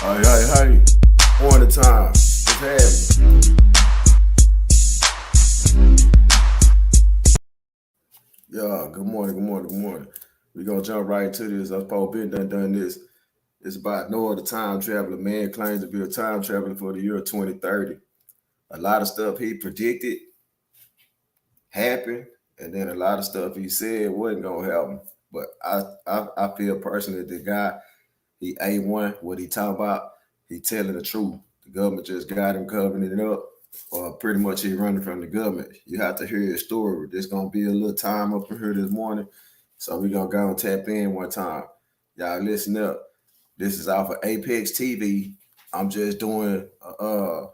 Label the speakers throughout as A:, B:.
A: Hey, one at a time. What's happening? Yeah, good morning. We're gonna jump right into this. I've probably been done this. It's about Noah the time traveler. Man claims to be a time traveler for the year 2030. A lot of stuff he predicted happened, and then a lot of stuff he said wasn't gonna happen. But I feel personally the guy, he A1, what he talking about, he telling the truth. The government just got him covering it up, or pretty much he running from the government. You have to hear his story. There's gonna be a little time up in here this morning, so we gonna go and tap in one time. Y'all listen up. This is off of Apex TV. I'm just doing a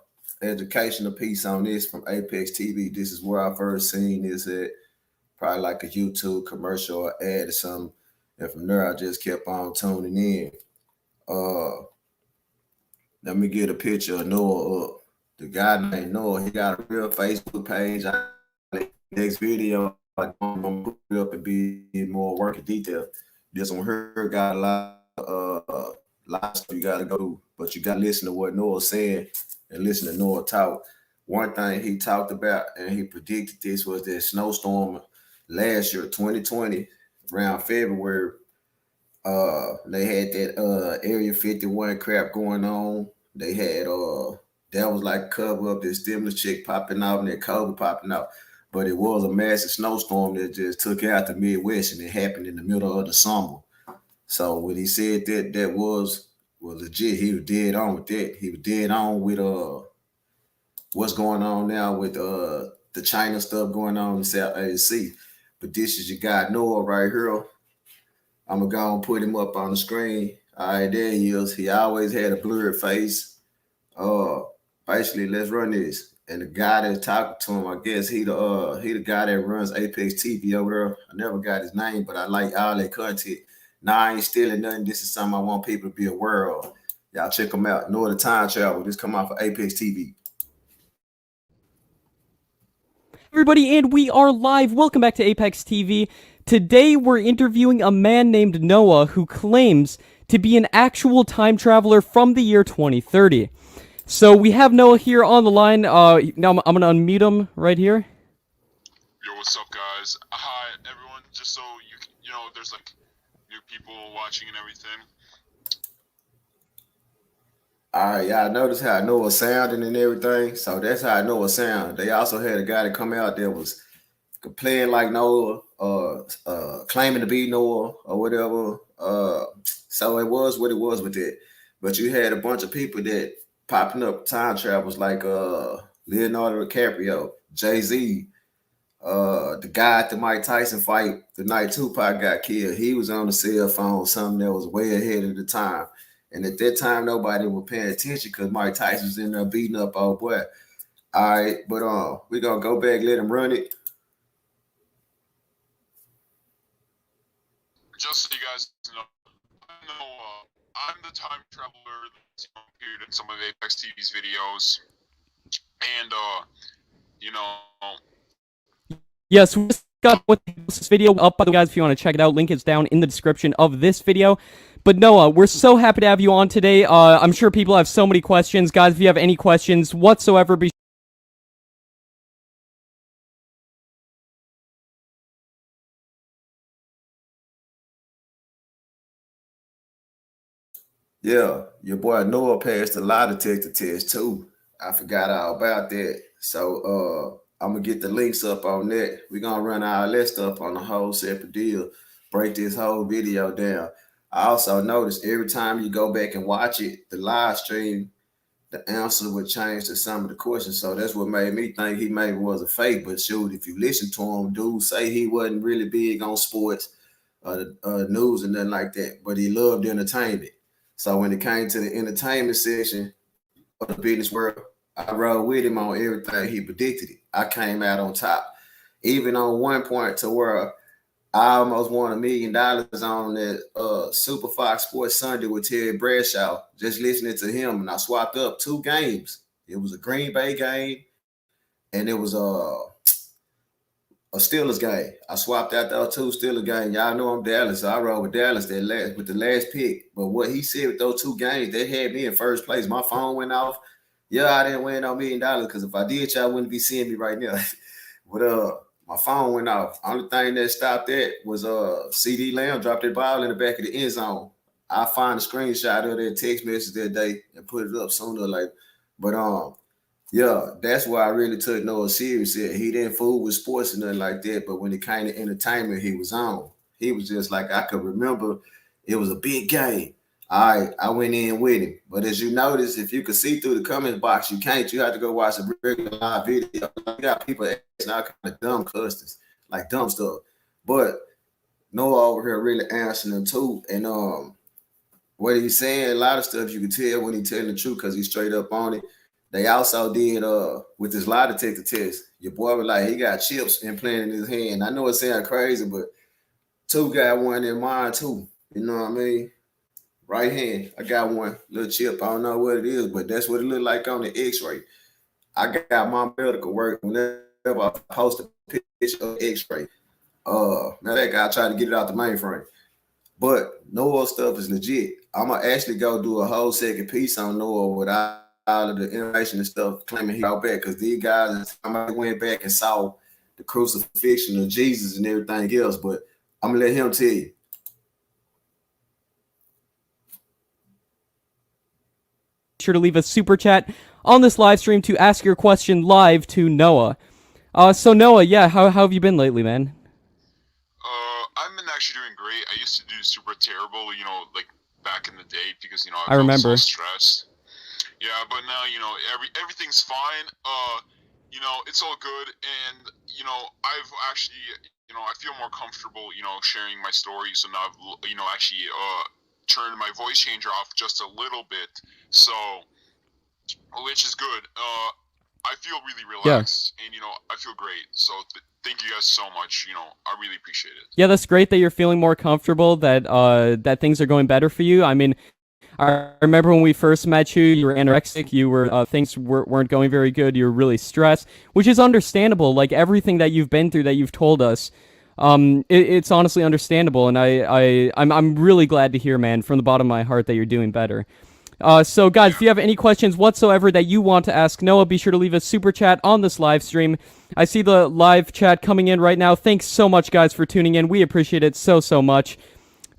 A: educational piece on this from Apex TV. This is where I first seen this at, probably like a YouTube commercial or ad or something. And from there, I just kept on tuning in. Uh, Let me get a picture of Noah up. The guy named Noah, he got a real Facebook page. Next video, I'm gonna put it up and be more work in detail. This one here got a lot of stuff you gotta go to, but you gotta listen to what Noah said and listen to Noah talk. One thing he talked about and he predicted this was that snowstorm last year, 2020, around February. They had that Area 51 crap going on. They had that was like cover up this stimulus check popping out and that COVID popping out. But it was a massive snowstorm that just took out the Midwest, and it happened in the middle of the summer. So when he said that was legit, he was dead on with that. He was dead on with what's going on now with the China stuff going on in South Asia. But this is your guy Noah right here. I'm gonna go and put him up on the screen. All right, there he is. He always had a blurred face. Uh, Basically, let's run this. And the guy that's talking to him, I guess he the guy that runs Apex TV over there. I never got his name, but I like all that content. Nah, I ain't stealing nothing. This is something I want people to be aware of. Y'all check him out. Know the time travel. This come out for Apex TV.
B: Everybody, and we are live. Welcome back to Apex TV. Today we're interviewing a man named Noah who claims to be an actual time traveler from the year 2030. So we have Noah here on the line. Now I'm going to unmute him right here.
C: Yo, what's up, guys? Hi, everyone. Just so you know, there's like new people watching and everything.
A: All right, y'all notice how Noah sounding and everything. So that's how Noah sound. They also had a guy that come out that was playing like Noah, claiming to be Noah or whatever. So it was what it was with it. But you had a bunch of people that popping up time travels like Leonardo DiCaprio, Jay-Z, the guy at the Mike Tyson fight the night Tupac got killed. He was on the cell phone, something that was way ahead of the time. And at that time, nobody was paying attention because Mike Tyson was in there beating up old boy. All right, but we're gonna go back, let him run it.
C: Just so you guys know, I'm the time traveler that's appeared in some of Apex TV's videos, and
B: Yes, we just got this video up, by the way, guys. If you want to check it out, link is down in the description of this video. But Noah, we're so happy to have you on today. I'm sure people have so many questions. Guys, if you have any questions whatsoever, be
A: Yeah, your boy Noah passed a lie detector test too. I forgot all about that. So I'm gonna get the links up on that. We're gonna run all that stuff on a whole separate deal, break this whole video down. I also noticed every time you go back and watch it, the live stream, the answer would change to some of the questions. So that's what made me think he maybe was a fake. But shoot, if you listen to him, dude say he wasn't really big on sports or news and nothing like that, but he loved entertainment. So when it came to the entertainment section of the business world, I rode with him on everything he predicted it. I came out on top. Even on one point to where I almost won $1 million on that Super Fox Sports Sunday with Terry Bradshaw, just listening to him. And I swapped up 2 games. It was a Green Bay game, and it was a Steelers game. I swapped out those two Steelers games. Y'all know I'm Dallas, so I rode with Dallas with the last pick. But what he said with those two games, they had me in first place. My phone went off. Yeah, I didn't win no $1 million because if I did, y'all wouldn't be seeing me right now. But my phone went off. Only thing that stopped that was CD Lamb dropped that ball in the back of the end zone. I find a screenshot of that text message that day and put it up sooner or later. But yeah, that's why I really took Noah serious. He didn't fool with sports and nothing like that. But when it came to entertainment, he was on. He was just like, I could remember it was a big game. All right, I went in with him. But as you notice, if you could see through the comment box, you can't. You have to go watch a regular live video. You got people asking all kind of dumb questions, like dumb stuff. But Noah over here really answering them too. And what he's saying, a lot of stuff you can tell when he's telling the truth because he's straight up on it. They also did with his lie detector test. Your boy was like, he got chips implanted in his hand. I know it sounds crazy, but two got one in mine too. You know what I mean? Right hand. I got one little chip. I don't know what it is, but that's what it looked like on the x-ray. I got my medical work whenever I post a picture of x-ray. Now that guy tried to get it out the mainframe. But Noah stuff is legit. I'm gonna actually go do a whole second piece on Noah without all of the information and stuff claiming he out back because these guys went back and saw the crucifixion of Jesus and everything else. But I'm gonna let him tell you.
B: Sure to leave a super chat on this live stream to ask your question live to Noah. So Noah, yeah, how have you been lately, man?
C: I've been actually doing great. I used to do super terrible, like back in the day because
B: I remember.
C: so stressed. Yeah, but now everything's fine. It's all good, and I've actually I feel more comfortable sharing my story. So now I've actually turned my voice changer off just a little bit, so which is good. I feel really relaxed, and I feel great. So thank you guys so much. I really appreciate it.
B: Yeah, that's great that you're feeling more comfortable. That things are going better for you. I mean, I remember when we first met you, you were anorexic, you were things weren't going very good, you were really stressed, which is understandable. Like everything that you've been through that you've told us, it's honestly understandable, and I'm really glad to hear, man, from the bottom of my heart that you're doing better. So guys, if you have any questions whatsoever that you want to ask Noah, be sure to leave a super chat on this live stream. I see the live chat coming in right now. Thanks so much, guys, for tuning in. We appreciate it so much.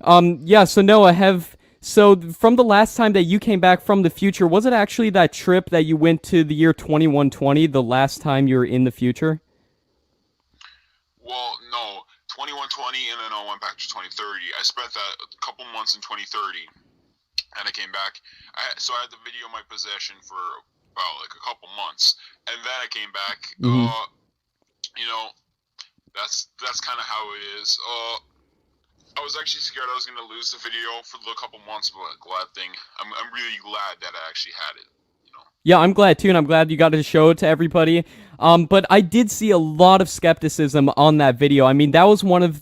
B: Yeah, so Noah, so from the last time that you came back from the future, was it actually that trip that you went to the year 2120, the last time you were in the future?
C: Well, no, 2120, and then I went back to 2030. I spent that a couple months in 2030, and I came back. So I had the video in my possession for about like a couple months, and then I came back.
B: Mm-hmm.
C: That's kind of how it is. I was actually scared I was going to lose the video for the couple months, but glad thing. I'm really glad that I actually had it.
B: Yeah, I'm glad too, and I'm glad you got to show it to everybody. But I did see a lot of skepticism on that video. I mean, that was one of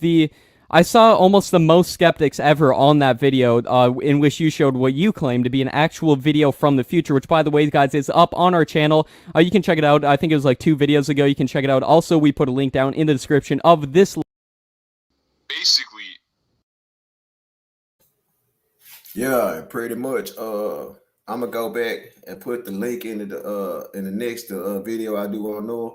B: I saw almost the most skeptics ever on that video, in which you showed what you claim to be an actual video from the future, which, by the way, guys, is up on our channel. You can check it out. I think it was like 2 videos ago. You can check it out. Also, we put a link down in the description of this.
C: Basically.
A: Yeah, pretty much. I'm gonna go back and put the link in the next video I do on Noah.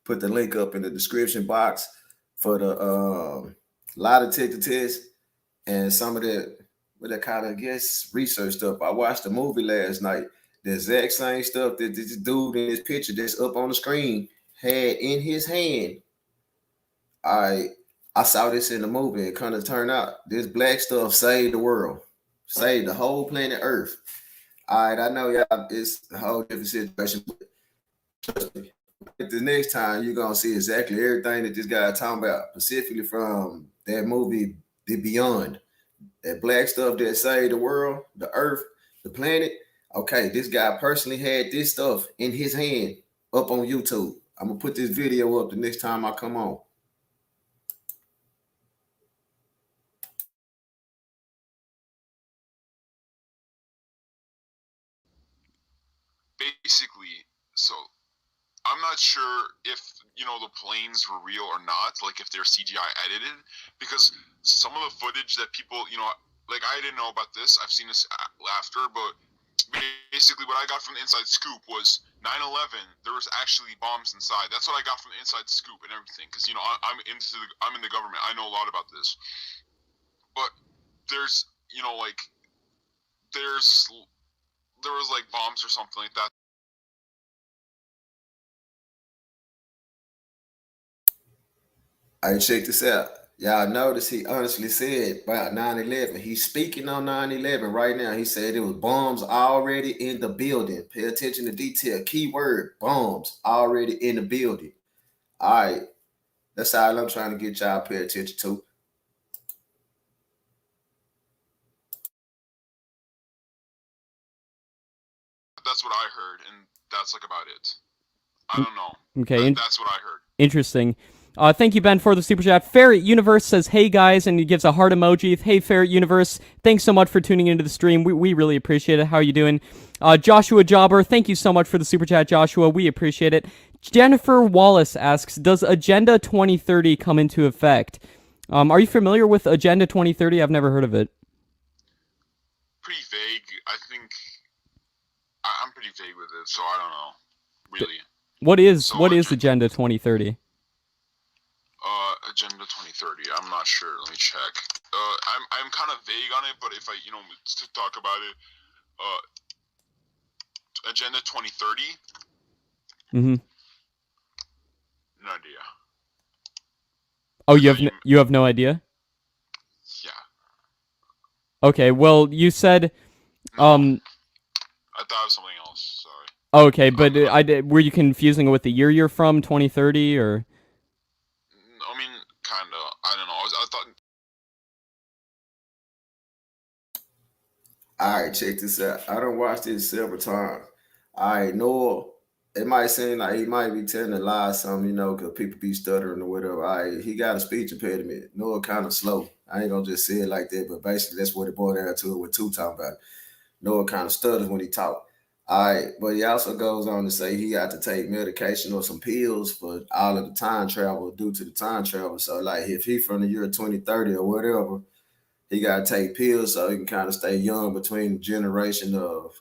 A: Put the link up in the description box for the lie detector test and some of that kind of research stuff. I watched the movie last night. The exact same stuff that this dude in this picture that's up on the screen had in his hand. I saw this in the movie. It kind of turned out this black stuff saved the world. Save the whole planet Earth. All right, I know y'all, it's a whole different situation. But trust me, the next time you're gonna see exactly everything that this guy talking about, specifically from that movie, The Beyond. That black stuff that saved the world, the Earth, the planet. Okay, this guy personally had this stuff in his hand up on YouTube. I'm gonna put this video up the next time I come on.
C: Basically, so I'm not sure if the planes were real or not, like if they're CGI edited, because some of the footage that people like I didn't know about this. I've seen this after, but basically what I got from the inside scoop was 9/11. There was actually bombs inside. That's what I got from the inside scoop and everything, because I'm in the government. I know a lot about this, but there's like there was like bombs or something like that.
A: Hey, check this out. Y'all notice he honestly said about 9/11. He's speaking on 9/11 right now. He said it was bombs already in the building. Pay attention to detail. Keyword bombs already in the building. All right. That's all I'm trying to get y'all to pay attention to.
C: That's what I heard, and that's like about it. I don't know.
B: Okay,
C: that's what I heard.
B: Interesting. Thank you, Ben, for the super chat. Ferret Universe says, "Hey guys," and he gives a heart emoji. Hey, Ferret Universe, thanks so much for tuning into the stream. We really appreciate it. How are you doing? Joshua Jobber, thank you so much for the super chat, Joshua. We appreciate it. Jennifer Wallace asks, "Does Agenda 2030 come into effect?" Are you familiar with Agenda 2030? I've never heard of it.
C: Pretty vague. I think I'm pretty vague with it, so I don't know. Really.
B: What is Agenda 2030?
C: Agenda 2030. I'm not sure. Let me check. I'm kind of vague on it, but if I to talk about it, Agenda 2030.
B: Mm-hmm.
C: No idea.
B: Oh, you have no idea?
C: Yeah.
B: Okay. Well, you said.
C: I thought it was something else. Sorry.
B: Okay, but were you confusing it with the year you're from, 2030, or?
C: I mean, kind of. I don't know. I thought.
A: All right, check this out. I done watched this several times. I know it might seem like he might be telling a lie, something, because people be stuttering or whatever. He got a speech impediment. Noah kind of slow. I ain't gonna just say it like that, but basically that's what it boiled down to. What two talking about. Noah kind of stutters when he talk. All right, but he also goes on to say he got to take medication or some pills for all of the time travel due to the time travel. So, like, if he from the year 2030 or whatever, he got to take pills so he can kind of stay young between the generation of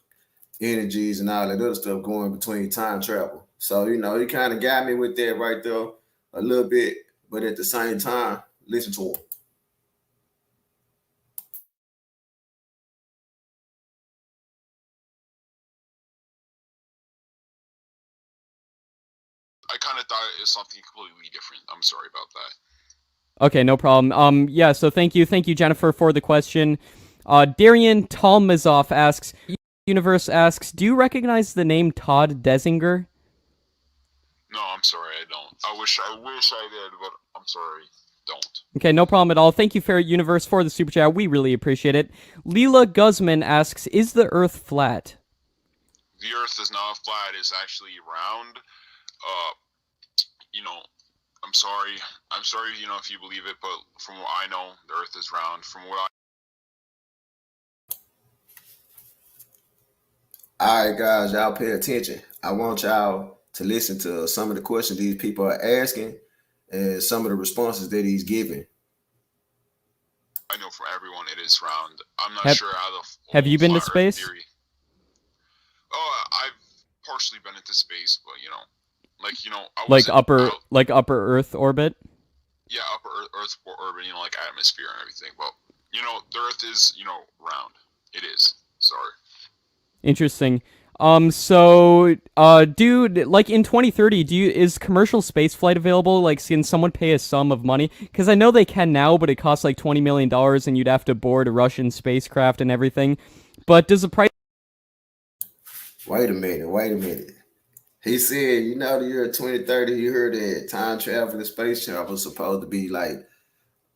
A: energies and all that other stuff going between time travel. So, he kind of got me with that right there a little bit, but at the same time, listen to him.
C: I kind of thought it was something completely different. I'm sorry about that.
B: Okay, no problem. Yeah, so thank you, Jennifer, for the question. Darian Talmazov asks, Universe asks, "Do you recognize the name Todd Desinger?"
C: No, I'm sorry, I don't. I wish I did, but I'm sorry, don't.
B: Okay, no problem at all. Thank you, Ferret Universe, for the super chat. We really appreciate it. Leela Guzman asks, "Is the Earth flat?"
C: The Earth is not flat. It's actually round. I'm sorry. If you believe it, but from what I know, the Earth is round.
A: All right, guys, y'all pay attention. I want y'all to listen to some of the questions these people are asking and some of the responses that he's giving.
C: I know for everyone it is round. I'm not sure how the
B: have you been to space?
C: Theory. Oh, I've partially been into space, but I was
B: upper Earth orbit.
C: Yeah, upper Earth orbit, like atmosphere and everything. But the Earth is round. It is. Sorry.
B: Interesting. Dude, like in 2030, is commercial space flight available? Like, can someone pay a sum of money? Because I know they can now, but it costs like $20 million, and you'd have to board a Russian spacecraft and everything. But does the price?
A: Wait a minute. He said, the year 2030, he heard that time travel and space travel was supposed to be like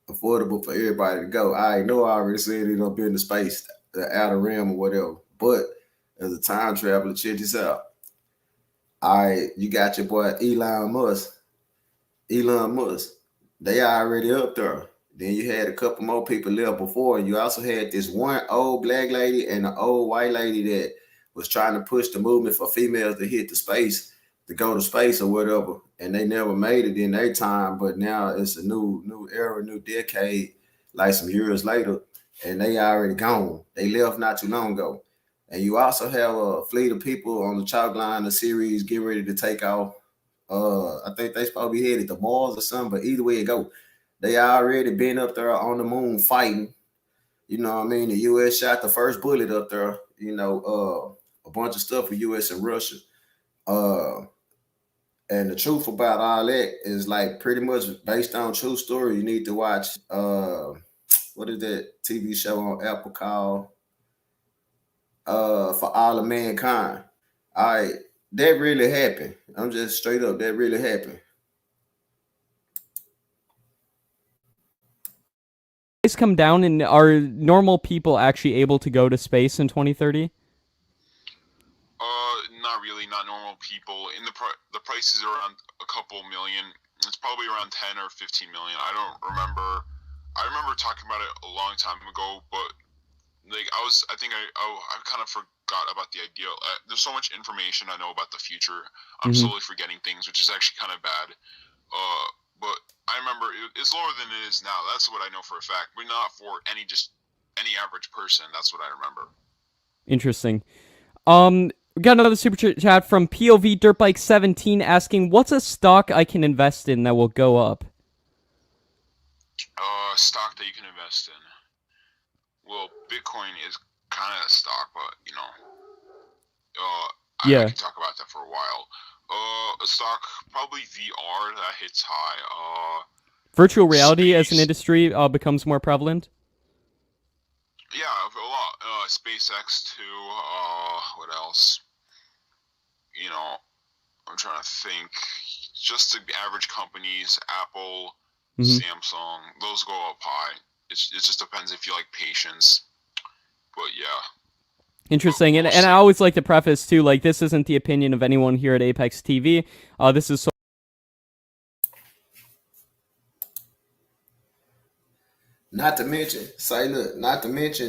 A: affordable for everybody to go. I know I already said he's gonna be in the space, the outer rim or whatever. But as a time traveler, check this out. All right, you got your boy Elon Musk. They already up there. Then you had a couple more people there before. You also had this one old black lady and an old white lady that was trying to push the movement for females to hit the space to go to space or whatever, and they never made it in their time. But now it's a new era, new decade, like some years later, and they already gone. They left not too long ago. And you also have a fleet of people on the chalk line, the series getting ready to take off. I think they supposed to be headed to Mars or something, but either way it go, they already been up there on the moon fighting. You know what I mean? The US shot the first bullet up there, a bunch of stuff with US and Russia. Uh and the truth about all that is like pretty much based on true story. You need to watch what is that TV show on Apple called For All of Mankind. All right, that really happened. I'm just straight up, that really happened.
B: Space come down, and are normal people actually able to go to space in 2030?
C: Not really, not normal people. In the price is around a couple million. It's probably around 10 or 15 million. I don't remember. I remember talking about it a long time ago, but like I think I kind of forgot about the idea. There's so much information I know about the future. I'm slowly forgetting things, which is actually kind of bad. But I remember it's lower than it is now. That's what I know for a fact. But not for any average person. That's what I remember.
B: Interesting. We got another super chat from POV Dirtbike 17 asking, "What's a stock I can invest in that will go up?"
C: Stock that you can invest in. Well, Bitcoin is kind of a stock, but I can talk about that for a while. A stock, probably VR that hits high.
B: Virtual reality
C: space.
B: as an industry becomes more prevalent.
C: Yeah, a lot. SpaceX too. What else? I'm trying to think. Just the average companies, Apple, Samsung, those go up high. It just depends if you like patience. But yeah.
B: Interesting, and I always like to preface too, like, this isn't the opinion of anyone here at Apex TV. This is
A: Not to mention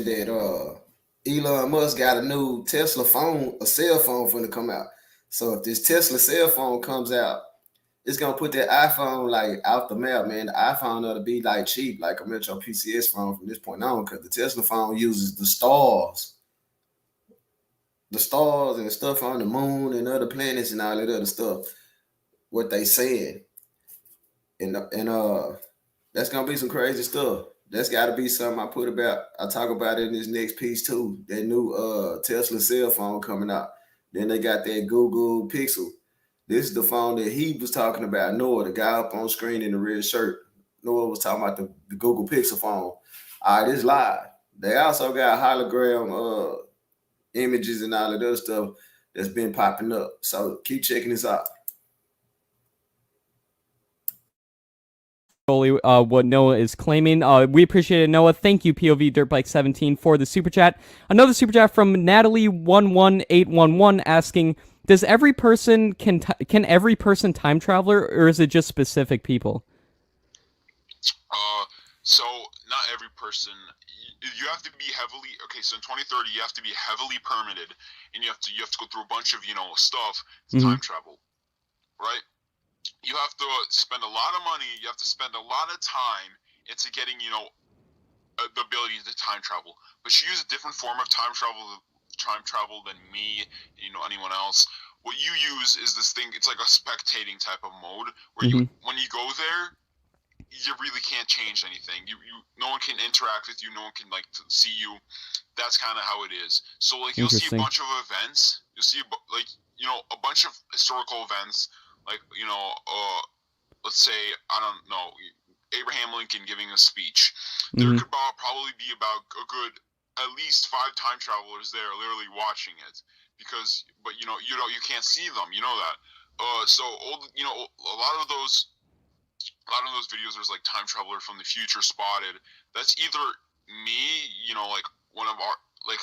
A: that Elon Musk got a new Tesla phone, a cell phone finna come out. So if this Tesla cell phone comes out, it's gonna put that iPhone like out the map, man. The iPhone ought to be like cheap, like a Metro PCS phone from this point on, because the Tesla phone uses the stars and stuff on the moon and other planets and all that other stuff. What they saying, and that's gonna be some crazy stuff. That's got to be something I talk about it in this next piece too. That new Tesla cell phone coming out. Then they got that Google Pixel. This is the phone that he was talking about. Noah, the guy up on screen in the red shirt. Noah was talking about the Google Pixel phone. All right, it's live. They also got hologram images and all of that other stuff that's been popping up. So keep checking this out.
B: what Noah is claiming. We appreciate it, Noah. Thank you, POV Dirtbike 17, for the super chat. Another super chat from Natalie11811 asking, "Does every person can every person time traveler, or is it just specific people?"
C: So not every person. You have to be heavily so in 2030 you have to be heavily permitted, and you have to go through a bunch of stuff to time travel, right? You have to spend a lot of money. You have to spend a lot of time into getting the ability to time travel. But you use a different form of time travel than me, anyone else. What you use is this thing. It's like a spectating type of mode where when you go there, you really can't change anything. No one can interact with you. No one can see you. That's kind of how it is. So you'll see a bunch of events. You'll see a bunch of historical events. Let's say, I don't know, Abraham Lincoln giving a speech. There could probably be about a good at least 5 time travelers there literally watching it, but you can't see them, that. So a lot of those videos, there's like time traveler from the future spotted. That's either me, like one of our like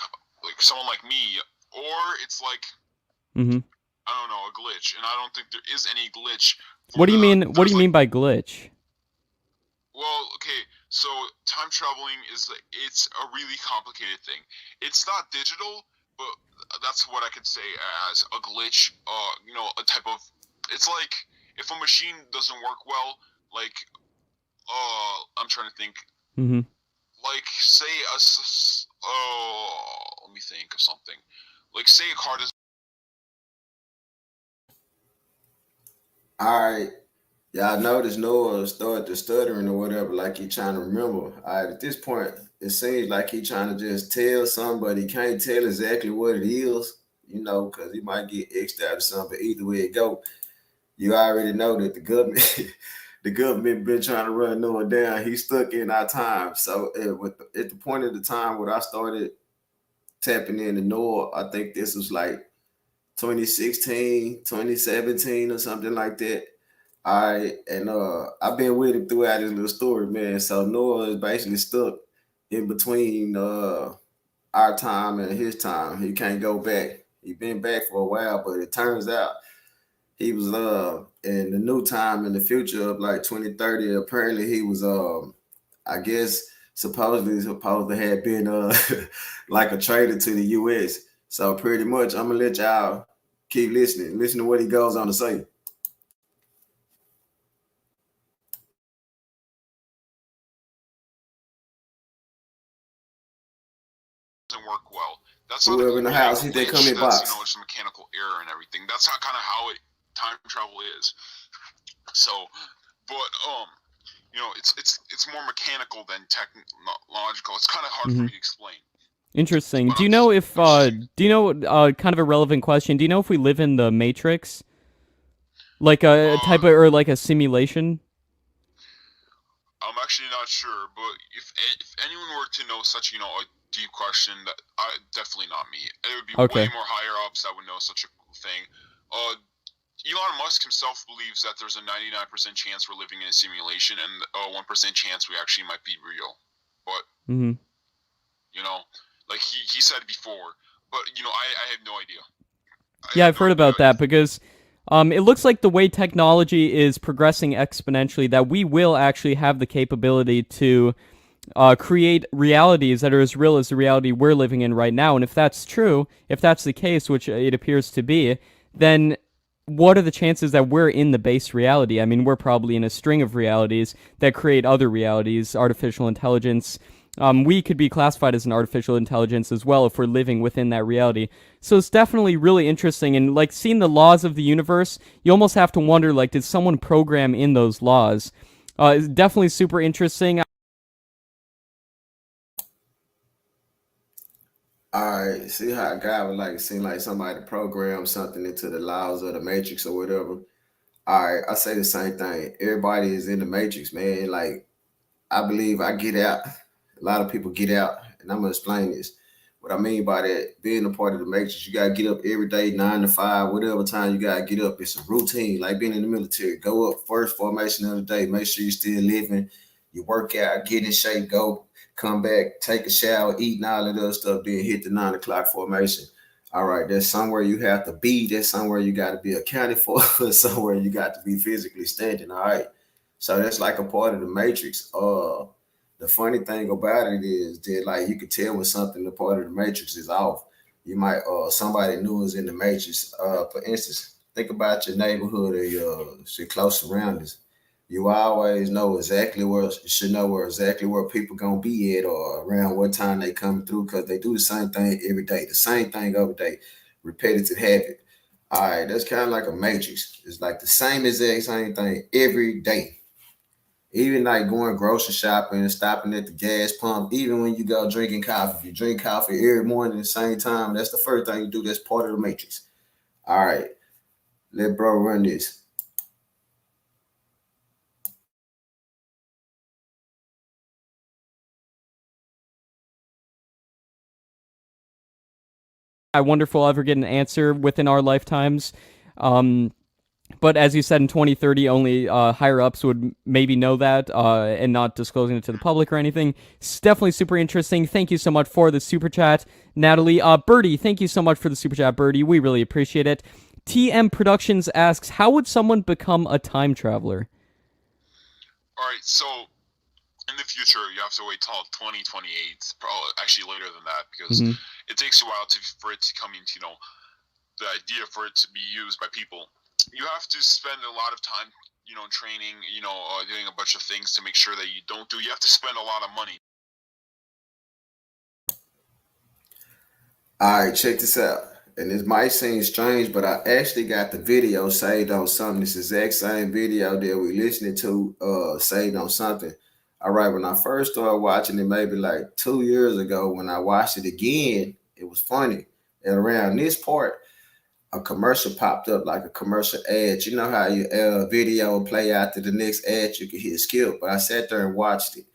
C: someone like me, or it's like I don't know, a glitch, and I don't think there is any glitch.
B: What do you mean? What do you mean by glitch?
C: Well, okay, so time traveling it's a really complicated thing. It's not digital, but that's what I could say as a glitch. A type of it's like if a machine doesn't work well, like I'm trying to think.
B: Mm-hmm.
C: Like say let me think of something. Like say a car doesn't.
A: All right. Y'all notice Noah started stuttering or whatever, like he trying to remember. All right, at this point, it seems like he trying to just tell somebody he can't tell exactly what it is, because he might get X'd out or something. But either way it go, you already know that the government, the government been trying to run Noah down. He's stuck in our time. So at the point of the time when I started tapping into Noah, I think this was like 2016, 2017 or something like that. All right, and I've been with him throughout his little story, man. So Noah is basically stuck in between our time and his time. He can't go back. He been back for a while, but it turns out he was in the new time in the future of like 2030. Apparently he was I guess supposedly supposed to have been like a traitor to the US. So pretty much I'm gonna let y'all keep listening. Listen to what he goes on to say.
C: Work well. That's not a
A: Whoever in the house, he did come
C: glitch.
A: in
C: That's
A: box.
C: just a mechanical error and everything. That's not kind of how time travel is. So, but it's more mechanical than technological. It's kind of hard for me to explain.
B: Interesting.
C: But
B: Do you know if kind of a relevant question? Do you know if we live in the Matrix, like a type of or like a simulation?
C: I'm actually not sure, but if anyone were to know such a deep question, that definitely not me. It would be way
B: Okay.
C: more higher ups that would know such a thing. Elon Musk himself believes that there's a 99% chance we're living in a simulation and a 1% chance we actually might be real. But
B: Mm-hmm.
C: like he said before, but I have no idea.
B: Yeah, I've heard about that because it looks like the way technology is progressing exponentially, that we will actually have the capability to create realities that are as real as the reality we're living in right now. And if that's true, if that's the case, which it appears to be, then what are the chances that we're in the base reality? I mean, we're probably in a string of realities that create other realities, artificial intelligence. We could be classified as an artificial intelligence as well if we're living within that reality. So it's definitely really interesting. And like seeing the laws of the universe, you almost have to wonder, like, did someone program in those laws? It's definitely super interesting.
A: All right, see how a guy would like seem like somebody programmed something into the laws of the matrix or whatever. All right, I say the same thing. Everybody is in the matrix, man. Like I believe I get out. A lot of people get out, and I'm gonna explain this. What I mean by that, being a part of the matrix, you gotta get up every day, 9 to 5, whatever time you gotta get up. It's a routine, like being in the military. Go up first formation of the day. Make sure you're still living. You work out, get in shape, go, come back, take a shower, eat, and all of that other stuff. Then hit the 9 o'clock formation. All right, there's somewhere you have to be. There's somewhere you got to be accounted for. Somewhere you got to be physically standing. All right, so that's like a part of the matrix. The funny thing about it is that like you could tell when something a part of the matrix is off. You might somebody new is in the matrix. For instance, think about your neighborhood or your close surroundings. You always know exactly where you should know where exactly where people gonna be at or around what time they come through because they do the same thing every day, the same thing every day, repetitive habit. All right, that's kind of like a matrix. It's like the same exact same thing every day. Even like going grocery shopping and stopping at the gas pump, even when you go drinking coffee. If you drink coffee every morning at the same time, that's the first thing you do. That's part of the matrix. All right, let bro run this.
B: I wonder if we'll ever get an answer within our lifetimes. Um, but as you said, in 2030, only higher ups would maybe know that and not disclosing it to the public or anything. It's definitely super interesting. Thank you so much for the super chat, Natalie. Birdie, thank you so much for the super chat, Birdie. We really appreciate it. TM Productions asks, how would someone become a time traveler?
C: All right, so in the future, you have to wait till 2028, probably actually later than that, because it takes a while for it to come into the idea for it to be used by people. you have to spend a lot of time, training, doing a bunch of things to make sure that you don't do. You have to spend a lot of money.
A: All right, check this out. And this might seem strange, but I actually got the video saved on something. This exact same video that we listening to, saved on something. All right, when I first started watching it, maybe like 2 years ago, when I watched it again, it was funny. And around this part, a commercial popped up, like a commercial ad. You know how your video will play after the next ad, you can hit skip. But I sat there and watched it.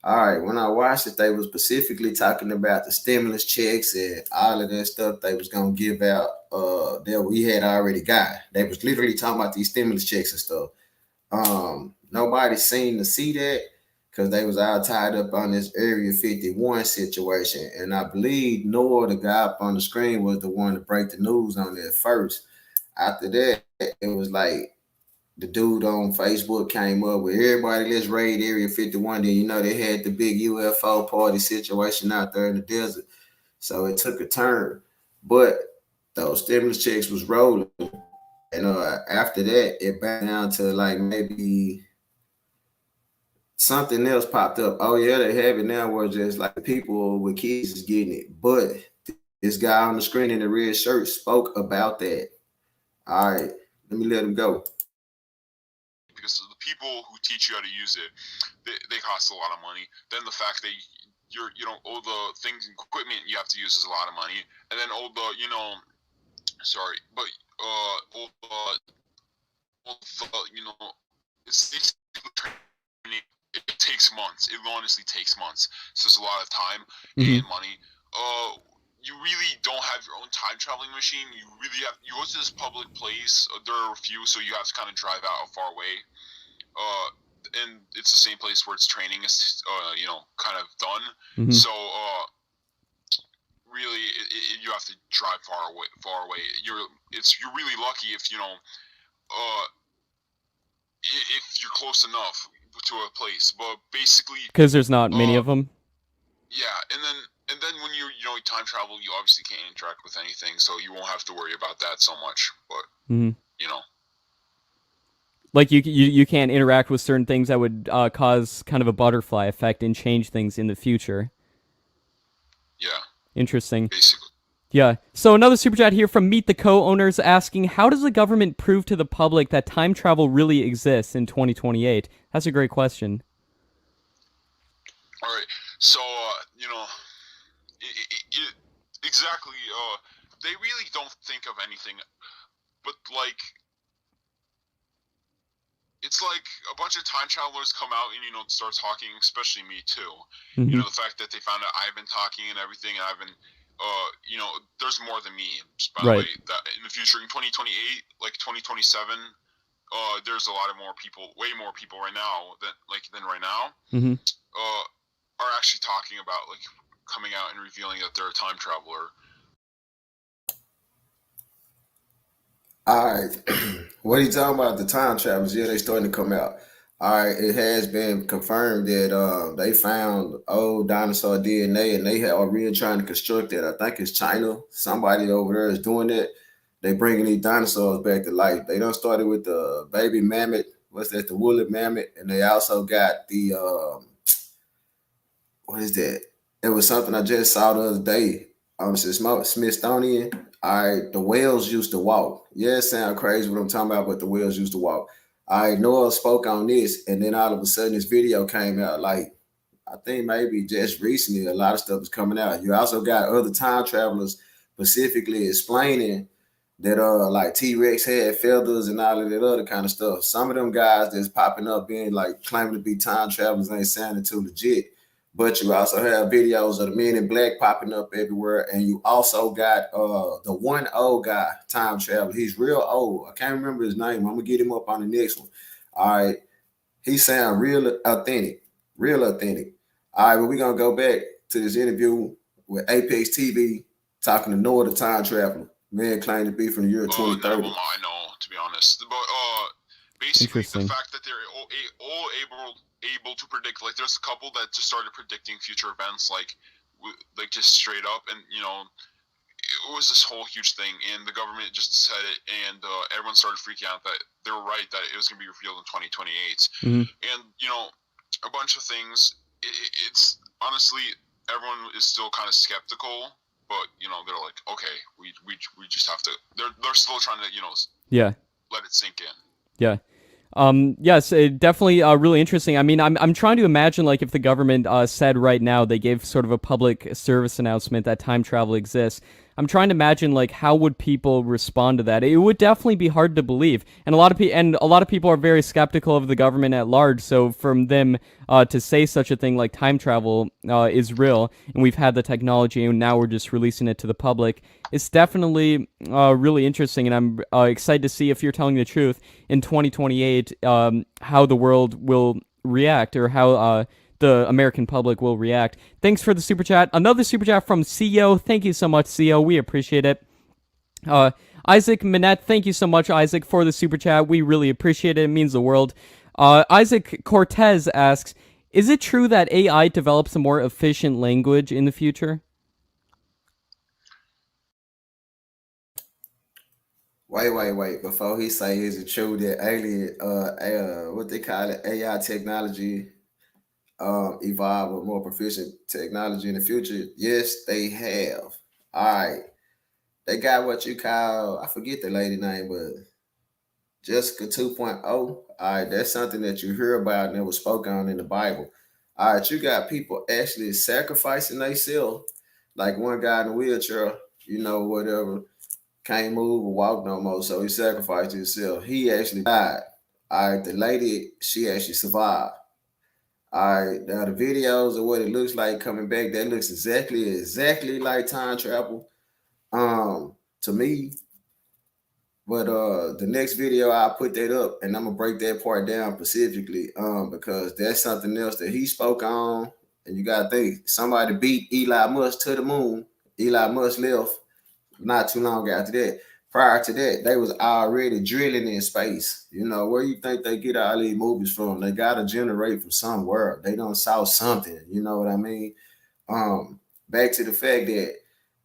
A: All right, when I watched it, they was specifically talking about the stimulus checks and all of that stuff they was gonna give out that we had already got. They was literally talking about these stimulus checks and stuff. Nobody seemed to see that because they was all tied up on this Area 51 situation. And I believe Noah, the guy up on the screen, was the one to break the news on that first. After that, it was like the dude on Facebook came up with everybody, let's raid Area 51. Then they had the big UFO party situation out there in the desert. So it took a turn. But those stimulus checks was rolling. And after that, it back down to like maybe something else popped up. Oh yeah, they have it now where just like people with kids is getting it. But this guy on the screen in the red shirt spoke about that. All right, let me let him go.
C: Because the people who teach you how to use it, they cost a lot of money. Then the fact that all the things and equipment you have to use is a lot of money, and then all the all the it's basically it takes months. It honestly takes months. So it's a lot of time and money. You really don't have your own time traveling machine. You go to this public place. There are a few, so you have to kind of drive out far away. And it's the same place where its training is, kind of done.
B: Mm-hmm.
C: So, really, you have to drive far away. You're really lucky if if you're close enough to a place. But basically,
B: because there's not many of them.
C: Yeah, and then when you time travel, you obviously can't interact with anything, so you won't have to worry about that so much. But
B: like you can't interact with certain things that would cause kind of a butterfly effect and change things in the future.
C: Yeah.
B: Interesting.
C: Basically.
B: Yeah. So another super chat here from Meet the Co-owners asking, how does the government prove to the public that time travel really exists in 2028? That's a great question.
C: All right. So, exactly. They really don't think of anything, but like, it's like a bunch of time travelers come out and start talking, especially me too.
B: Mm-hmm.
C: The fact that they found out I've been talking and everything, and I've been, there's more than me. By the way, that in the future, in 2028, like 2027, there's a lot of way more people right now than right now.
B: Mm-hmm.
C: Are actually talking about like coming out and revealing that they're a time traveler.
A: All right. What are you talking about? The time travelers? Yeah, they starting to come out. All right. It has been confirmed that they found old dinosaur DNA and they are really trying to construct it. I think it's China. Somebody over there is doing it. They bringing these dinosaurs back to life. They done started with the baby mammoth. What's that? The woolly mammoth. And they also got the what is that? It was something I just saw the other day on the Smithsonian. All right, the whales used to walk. Yeah, it sounds crazy what I'm talking about, but the whales used to walk. All right, Noah spoke on this, and then all of a sudden this video came out. Like, I think maybe just recently, a lot of stuff is coming out. You also got other time travelers specifically explaining that like T-Rex had feathers and all of that other kind of stuff. Some of them guys that's popping up being like claiming to be time travelers ain't sounding too legit. But you also have videos of the Men in Black popping up everywhere. And you also got the one old guy, time traveler. He's real old. I can't remember his name. I'm going to get him up on the next one. All right. He sound real authentic. Real authentic. All right, but we're going to go back to this interview with Apex TV talking to Noah, the time traveler. Man claimed to be from the year 2030.
C: None of them I know, to be honest. But basically, the fact that they're all able to predict, like there's a couple that just started predicting future events, like just straight up, and it was this whole huge thing, and the government just said it, and everyone started freaking out that they were right that it was going to be revealed in 2028. And a bunch of things. It's honestly, everyone is still kind of skeptical, but they're like, okay, we just have to. They're still trying to let it sink in.
B: Yeah. Yes, definitely really interesting. I mean, I'm trying to imagine, like, if the government said right now they gave sort of a public service announcement that time travel exists. I'm trying to imagine, like, how would people respond to that? It would definitely be hard to believe, and a lot of people are very skeptical of the government at large. So from them to say such a thing like time travel is real, and we've had the technology, and now we're just releasing it to the public, it's definitely really interesting, and I'm excited to see if you're telling the truth in 2028, how the world will react, or how the American public will react. Thanks for the super chat. Another super chat from CEO. Thank you so much, CEO. We appreciate it. Isaac Minette, thank you so much, Isaac, for the super chat. We really appreciate it. It means the world. Isaac Cortez asks, is it true that AI develops a more efficient language in the future?
A: Wait. Before he say, is it true that what they call it, AI technology evolve with more proficient technology in the future? Yes, they have. All right. They got what you call, I forget the lady name, but Jessica 2.0. All right, that's something that you hear about and it was spoken on in the Bible. All right, you got people actually sacrificing themselves. Like one guy in a wheelchair, whatever, can't move or walk no more, so he sacrificed himself. He actually died. All right, the lady, she actually survived. All right, now the videos of what it looks like coming back, that looks exactly like time travel to me. But the next video I'll put that up and I'm gonna break that part down specifically because that's something else that he spoke on. And you gotta think, somebody beat Elon Musk to the moon. Elon Musk left not too long after that. Prior to that, they was already drilling in space. Where you think they get all these movies from? They gotta generate from somewhere. They don't saw something. You know what I mean? Back to the fact that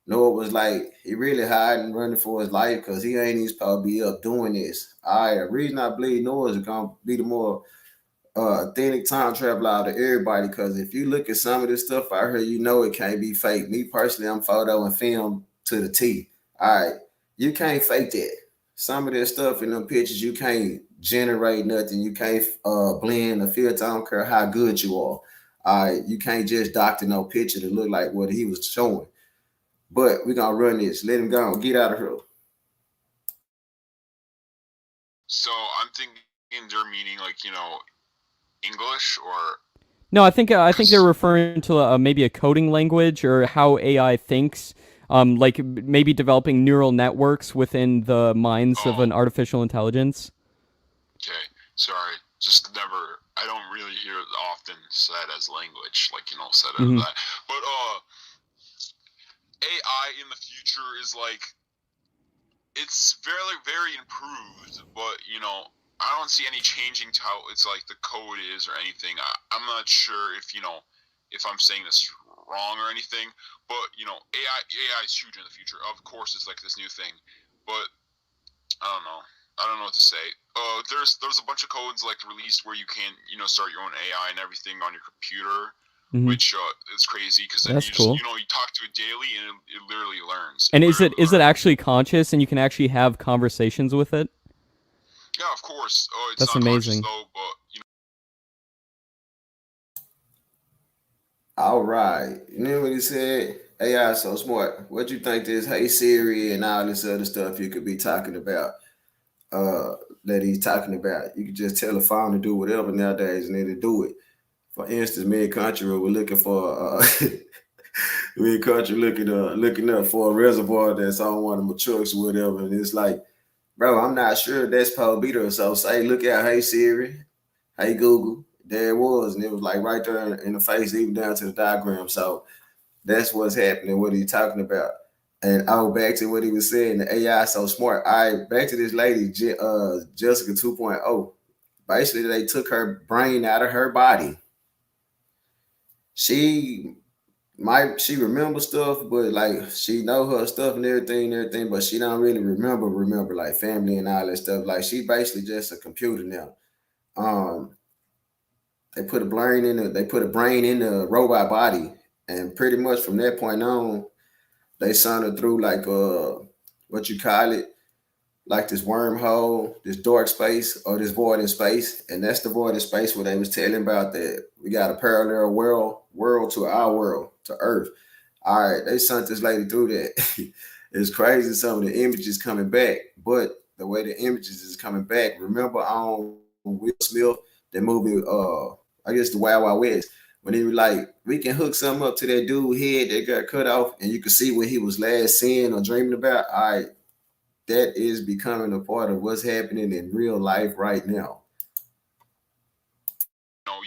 A: Noah was like, he really hiding, running for his life because he ain't even supposed to be up doing this. All right, the reason I believe Noah is gonna be the more authentic time traveler out of everybody, because if you look at some of this stuff out here, it can't be fake. Me personally, I'm photo and film to the T. All right, you can't fake that. Some of this stuff in them pictures, you can't generate nothing. You can't blend or filter. I don't care how good you are. All right, you can't just doctor no picture to look like what he was showing. But we're going to run this. Let him go. Get out of here.
C: So I'm thinking they're meaning English or...
B: No, I think they're referring to maybe a coding language, or how AI thinks, like maybe developing neural networks within the minds of an artificial intelligence.
C: Okay, sorry. Just never... I don't really hear it often said as language, said as that. But, AI in the future is it's very improved, but I don't see any changing to how it's the code is or anything. I'm not sure if if I'm saying this wrong or anything, but AI is huge in the future. Of course, it's this new thing, but I don't know what to say. There's a bunch of codes released where you can start your own AI and everything on your computer. Which is crazy because then
B: cool.
C: You talk to it daily and it literally learns.
B: And is it actually conscious and you can actually have conversations with it?
C: Yeah, of course. It's
B: That's
C: not
B: amazing.
C: Though, but
A: All right. You know what he said? AI is so smart. What you think this Hey Siri and all this other stuff you could be talking about? That he's talking about. You could just tell the phone to do whatever nowadays and it'll do it. For instance, me and Country we're looking for me and Country looking up for a reservoir that's on one of my trucks or whatever, and it's like, bro, I'm not sure that's Paul Beater. So say, look out, Hey Siri, Hey Google. There it was, and it was right there in the face, even down to the diagram. So that's what's happening. What are you talking about? And back to what he was saying, the AI is so smart. Back to this lady, Jessica 2.0. Basically, they took her brain out of her body. She might she remember stuff, but like she know her stuff and everything, but she don't really remember like family and all that stuff. Like she basically just a computer now. Um, they put a brain in the robot body, and pretty much from that point on, they sent her through like what you call it, like this wormhole, this dark space, or this void in space, and that's the void in space where they was telling about that we got a parallel world to our world, to Earth. All right, they sent this lady through that. It's crazy some of the images coming back, but the way the images is coming back. Remember on Will Smith, that movie, I guess the Wild Wild West, when he was like, we can hook something up to that dude head that got cut off, and you can see what he was last seeing or dreaming about. All right, that is becoming a part of what's happening in real life right now.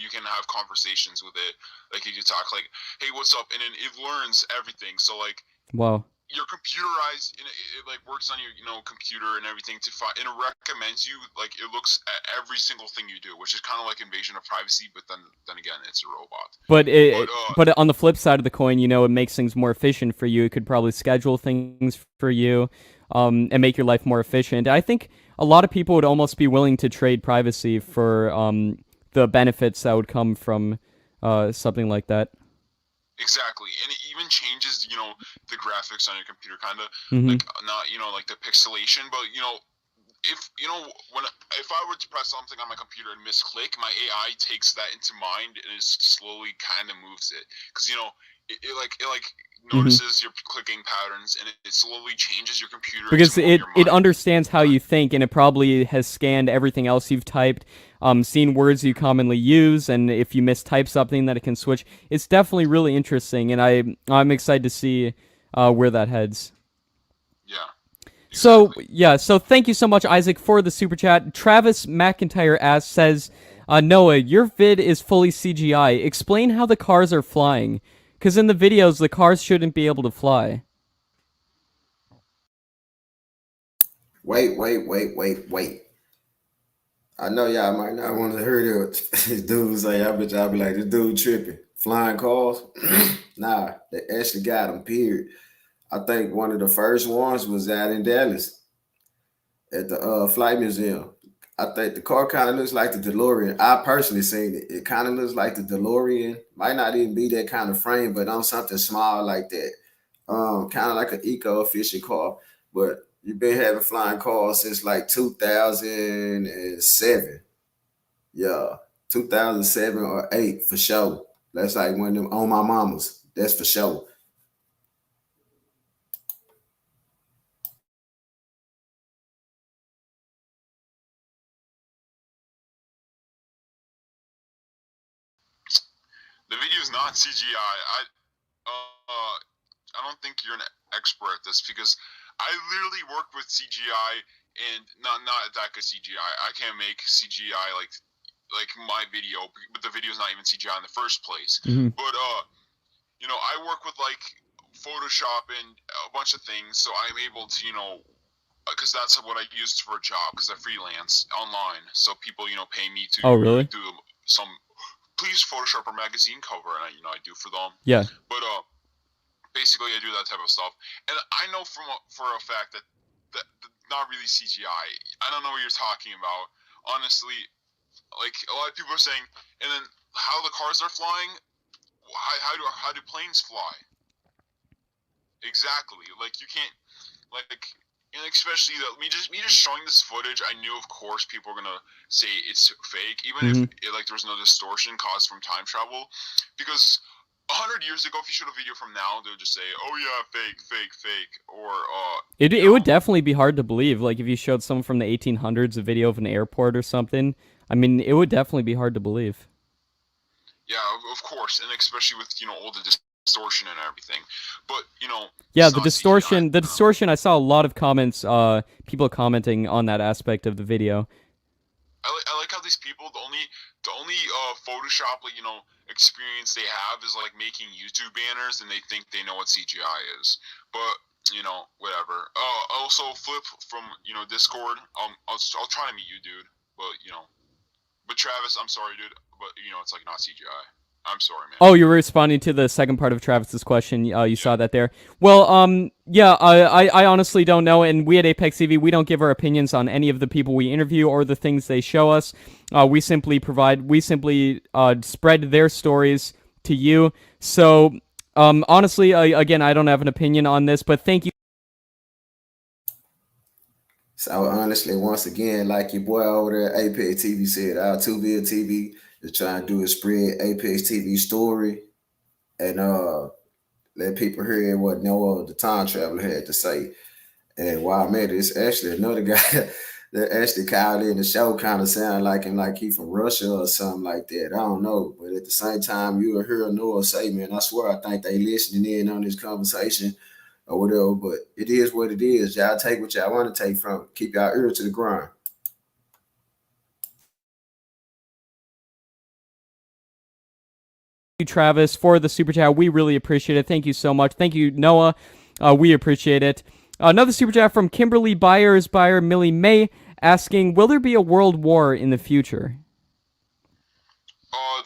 C: You can have conversations with it. Like you can talk like, "Hey, what's up?" And then it learns everything. So like,
B: wow.
C: You're computerized, and it like works on your computer and everything to find, and it recommends you. Like it looks at every single thing you do, which is kind of like invasion of privacy. But then again, it's a robot.
B: But on the flip side of the coin, it makes things more efficient for you. It could probably schedule things for you, and make your life more efficient. I think a lot of people would almost be willing to trade privacy for the benefits that would come from something like that.
C: Exactly, and it even changes, the graphics on your computer, kind of
B: Mm-hmm.
C: like not, like the pixelation, but if I were to press something on my computer and misclick, my AI takes that into mind and it slowly kind of moves it, because it notices your clicking patterns and it slowly changes your computer
B: Because
C: into your
B: it
C: mind.
B: understands how you think, and it probably has scanned everything else you've typed, seen words you commonly use, and if you mistype something that it can switch. It's definitely really interesting, and I'm excited to see where that heads.
C: Yeah.
B: Exactly. So thank you so much, Isaac, for the super chat. Travis McIntyre says, Noah, your vid is fully CGI. Explain how the cars are flying, because in the videos the cars shouldn't be able to fly.
A: Wait. I know y'all might not want to hear this dude say, I bet y'all be like, this dude tripping. Flying cars? Nah, they actually got them, period. I think one of the first ones was out in Dallas at the Flight Museum. I think the car kind of looks like the DeLorean. I personally seen it. It kind of looks like the DeLorean. Might not even be that kind of frame, but on something small like that. Kind of like an eco-efficient car. But you've been having flying cars since like 2007. Yeah, 2007 or 8 for sure. That's like one of them on my mama's. That's for sure.
C: The video is not CGI. I don't think you're an expert at this, because I literally work with CGI and not that good CGI. I can't make CGI like my video, but the video is not even CGI in the first place.
B: Mm-hmm.
C: But I work with like Photoshop and a bunch of things, so I'm able to because that's what I use for a job, because I freelance online, so people pay me to
B: Oh, really?
C: do some please Photoshop a magazine cover, and I do for them.
B: Yeah.
C: But basically I do that type of stuff, and I know for a fact that not really CGI. I don't know what you're talking about, honestly. Like a lot of people are saying, and then how the cars are flying. How do planes fly? Exactly. Like you can't and especially me just showing this footage. I knew, of course, people are gonna say it's fake, even if there was no distortion caused from time travel, because 100 years ago, if you showed a video from now, they'll just say, "Oh yeah, fake," or
B: It would definitely be hard to believe. Like if you showed someone from the 1800s a video of an airport or something. I mean, it would definitely be hard to believe.
C: Yeah, of course, and especially with all the distortion and everything. But
B: yeah,
C: the
B: distortion. The distortion. I saw a lot of comments. People commenting on that aspect of the video.
C: I like how these people the only Photoshop experience they have is like making YouTube banners, and they think they know what CGI is. But whatever. Also flip from Discord. I'll try to meet you, dude. But but Travis, I'm sorry, dude. But it's like not CGI. I'm sorry, man.
B: Oh, you were responding to the second part of Travis's question. You saw that there. Well, yeah, I honestly don't know. And we at Apex TV, we don't give our opinions on any of the people we interview or the things they show us. We simply spread their stories to you. So, honestly, again, I don't have an opinion on this, but thank you.
A: So honestly, once again, like your boy over there, Apex TV said, our 2 TV is trying to do is spread Apex TV story and let people hear what Noah the time traveler had to say. And while I'm at it, it's actually another guy that actually called in the show, kind of sound like him, like he from Russia or something like that. I don't know. But at the same time, you'll hear Noah say, man, I swear I think they listening in on this conversation or whatever. But it is what it is. Y'all take what y'all want to take from it. Keep y'all ear to the ground.
B: Travis, for the super chat. We really appreciate it. Thank you so much. Thank you, Noah. We appreciate it. Another super chat from Kimberly Byers, Millie May, asking, will there be a world war in the future?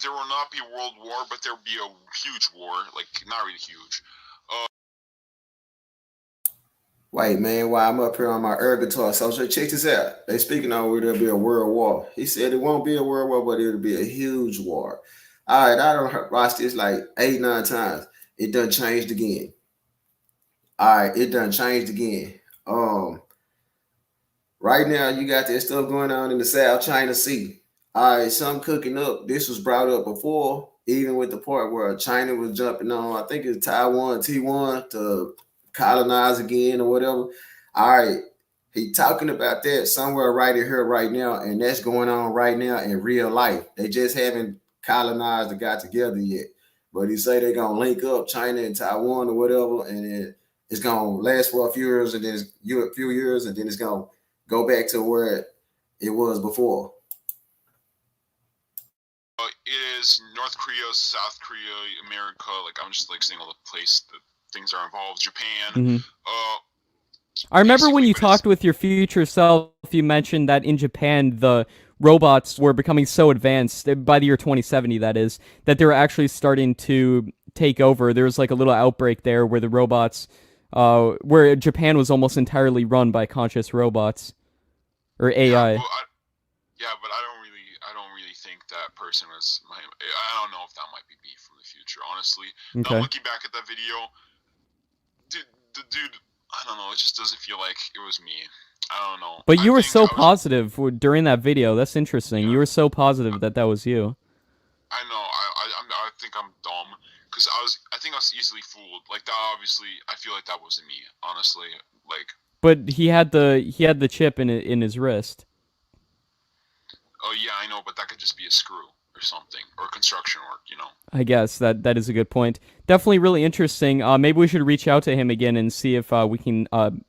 C: There will not be a world war, but there will be a huge war. Like, not really huge.
A: Wait, man, while I'm up here on my Ergotar, so check this out. They speaking on where there'll be a world war. He said it won't be a world war, but it'll be a huge war. All right, I don't watch this like 8, 9 times. It done changed again. All right, it done changed again. Right now you got that stuff going on in the South China Sea. All right, some cooking up. This was brought up before, even with the part where China was jumping on, I think it's Taiwan, T1 to colonize again or whatever. All right, he talking about that somewhere right here, right now, and that's going on right now in real life. They just haven't colonized or got together yet. But he say they're gonna link up China and Taiwan or whatever, and it's gonna last for a few years, and then it's gonna go back to where it was before.
C: It is North Korea, South Korea, America. Like, I'm just like saying all the place that things are involved. Japan.
B: Mm-hmm. I remember when you talked with your future self, you mentioned that in Japan the robots were becoming so advanced by the year 2070, that is, that they were actually starting to take over. There was like a little outbreak there where the robots, where Japan was almost entirely run by conscious robots or AI.
C: Yeah, but I don't really think that person was my. I don't know if that might be me from the future, honestly.
B: Okay.
C: I'm looking back at that video. The dude, I don't know. It just doesn't feel like it was me. I don't know.
B: But you were so positive during that video. That's interesting. Yeah. You were so positive that was you.
C: I know. I think I'm dumb because I think I was easily fooled. Like, that, obviously, I feel like that wasn't me. Honestly, like.
B: But he had the chip in his wrist.
C: Oh yeah, I know, but that could just be a screw or something, or construction work, you know.
B: I guess that is a good point. Definitely really interesting. Maybe we should reach out to him again and see if we can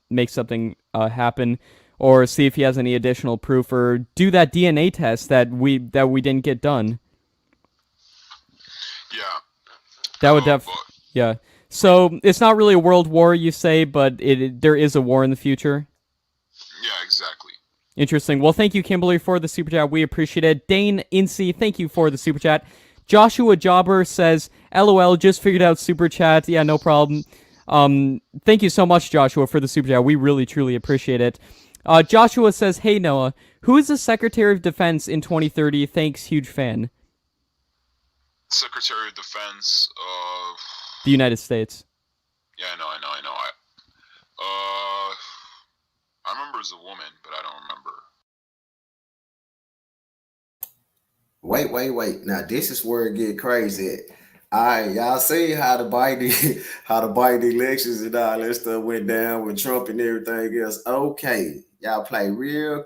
B: make something happen, or see if he has any additional proof, or do that DNA test that we didn't get done.
C: Yeah.
B: That would yeah. So it's not really a world war, you say, but there is a war in the future.
C: Yeah, exactly.
B: Interesting. Well, thank you, Kimberly, for the super chat. We appreciate it. Dane Incy, thank you for the super chat. Joshua Jobber says, LOL, just figured out super chat. Yeah, no problem. Thank you so much, Joshua, for the super chat. We really, truly appreciate it. Joshua says, hey, Noah, who is the Secretary of Defense in 2030? Thanks, huge fan.
C: Secretary of Defense of...
B: the United States.
C: Yeah, I know. I remember as a woman, but I don't remember.
A: Wait. Now this is where it get crazy. All right, y'all see how the Biden elections and all that stuff went down with Trump and everything else. Okay, y'all pay real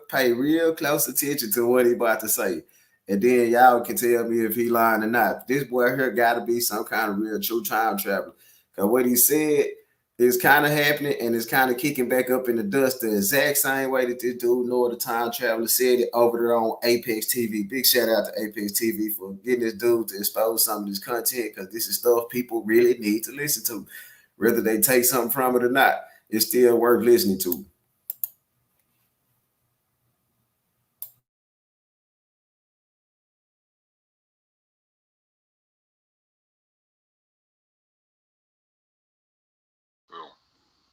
A: close attention to what he about to say, and then y'all can tell me if he lying or not. This boy here got to be some kind of real true time traveler, because what he said is kind of happening, and it's kind of kicking back up in the dust the exact same way that this dude, Noah the Time Traveler, said it over there on Apex TV. Big shout out to Apex TV for getting this dude to expose some of this content, because this is stuff people really need to listen to. Whether they take something from it or not, it's still worth listening to.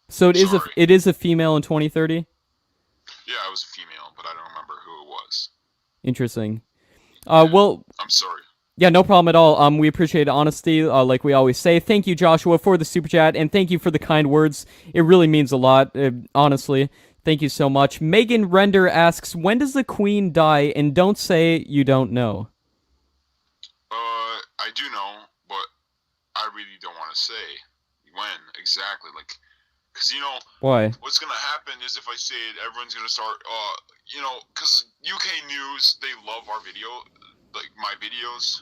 B: So
C: Sorry.
B: it is a female in 2030.
C: Yeah, it was a female, but I don't remember who it was.
B: Interesting.
C: Yeah.
B: Well,
C: I'm sorry.
B: yeah, no problem at all. We appreciate honesty, like we always say. Thank you, Joshua, for the super chat, and thank you for the kind words. It really means a lot, honestly. Thank you so much. Megan Render asks, when does the queen die? And don't say you don't know.
C: I do know, but I really don't want to say when exactly. Like, cause
B: Why?
C: what's gonna happen is if I say it, everyone's gonna start. Cause UK news, they love our video, like my videos.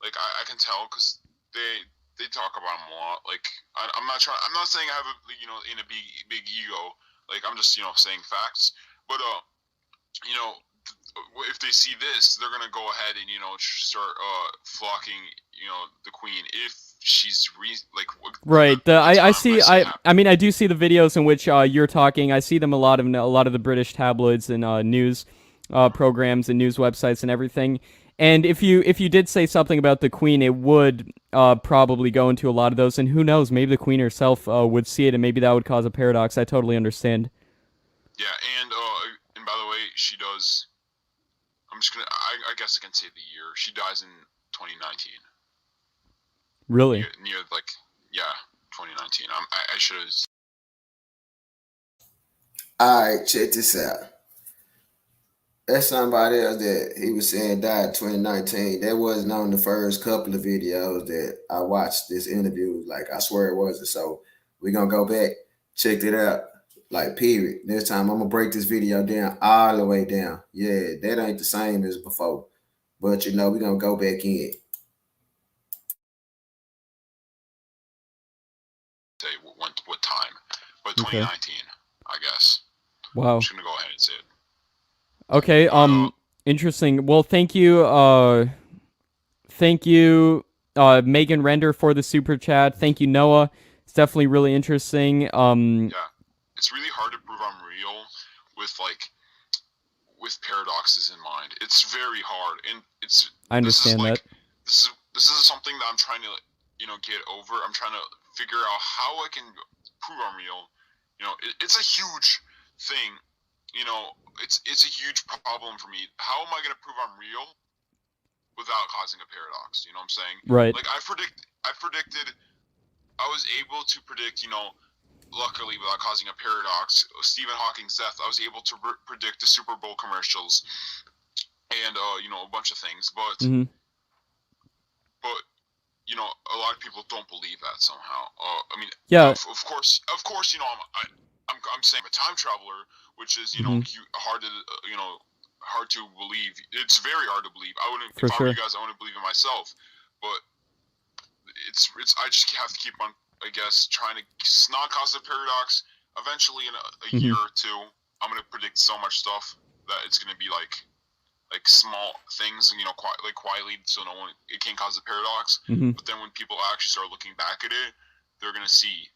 C: Like I can tell, cause they talk about them a lot. Like I'm not trying. I'm not saying I have a in a big ego. Like I'm just saying facts. But if they see this, they're gonna go ahead and start flocking the queen if she's
B: right. I see. I mean, I do see the videos in which you're talking. I see them a lot of the British tabloids and news programs and news websites and everything. And if you did say something about the queen, it would probably go into a lot of those. And who knows? Maybe the queen herself would see it, and maybe that would cause a paradox. I totally understand.
C: Yeah, and by the way, she does. I'm just gonna. I guess I can say the year. She dies in 2019.
B: Really?
C: Near 2019. I should have.
A: All right, check this out. That's somebody else that he was saying died in 2019. That wasn't on the first couple of videos that I watched this interview. Like, I swear it wasn't. So we're going to go back, check it out. Like, period. This time I'm going to break this video down all the way down. Yeah, that ain't the same as before. But, we're going to go back in.
C: Say what time. But 2019, okay. I guess.
B: Wow.
C: I'm just going to go ahead and say it.
B: Okay, interesting. Well, thank you, Megan Render for the super chat. Thank you, Noah. It's definitely really interesting.
C: Yeah, it's really hard to prove I'm real with paradoxes in mind. It's very hard, and
B: I understand that.
C: This is something that I'm trying to get over. I'm trying to figure out how I can prove I'm real. It's a huge thing. It's a huge problem for me. How am I going to prove I'm real without causing a paradox? You know what I'm saying?
B: Right.
C: Like I was able to predict, luckily without causing a paradox, Stephen Hawking's death. I was able to predict the Super Bowl commercials and a bunch of things, but
B: mm-hmm.
C: A lot of people don't believe that somehow. I mean,
B: yeah.
C: Of course, I'm saying I'm a time traveler, which is
B: mm-hmm.
C: hard to believe. It's very hard to believe. I wouldn't.
B: For
C: if
B: sure.
C: I were you guys, I wouldn't believe it myself. But it's. I just have to keep on. I guess trying to not cause a paradox. Eventually, in a
B: mm-hmm.
C: year or two, I'm gonna predict so much stuff that it's gonna be like small things, quietly, so it can't cause a paradox.
B: Mm-hmm.
C: But then when people actually start looking back at it, they're gonna see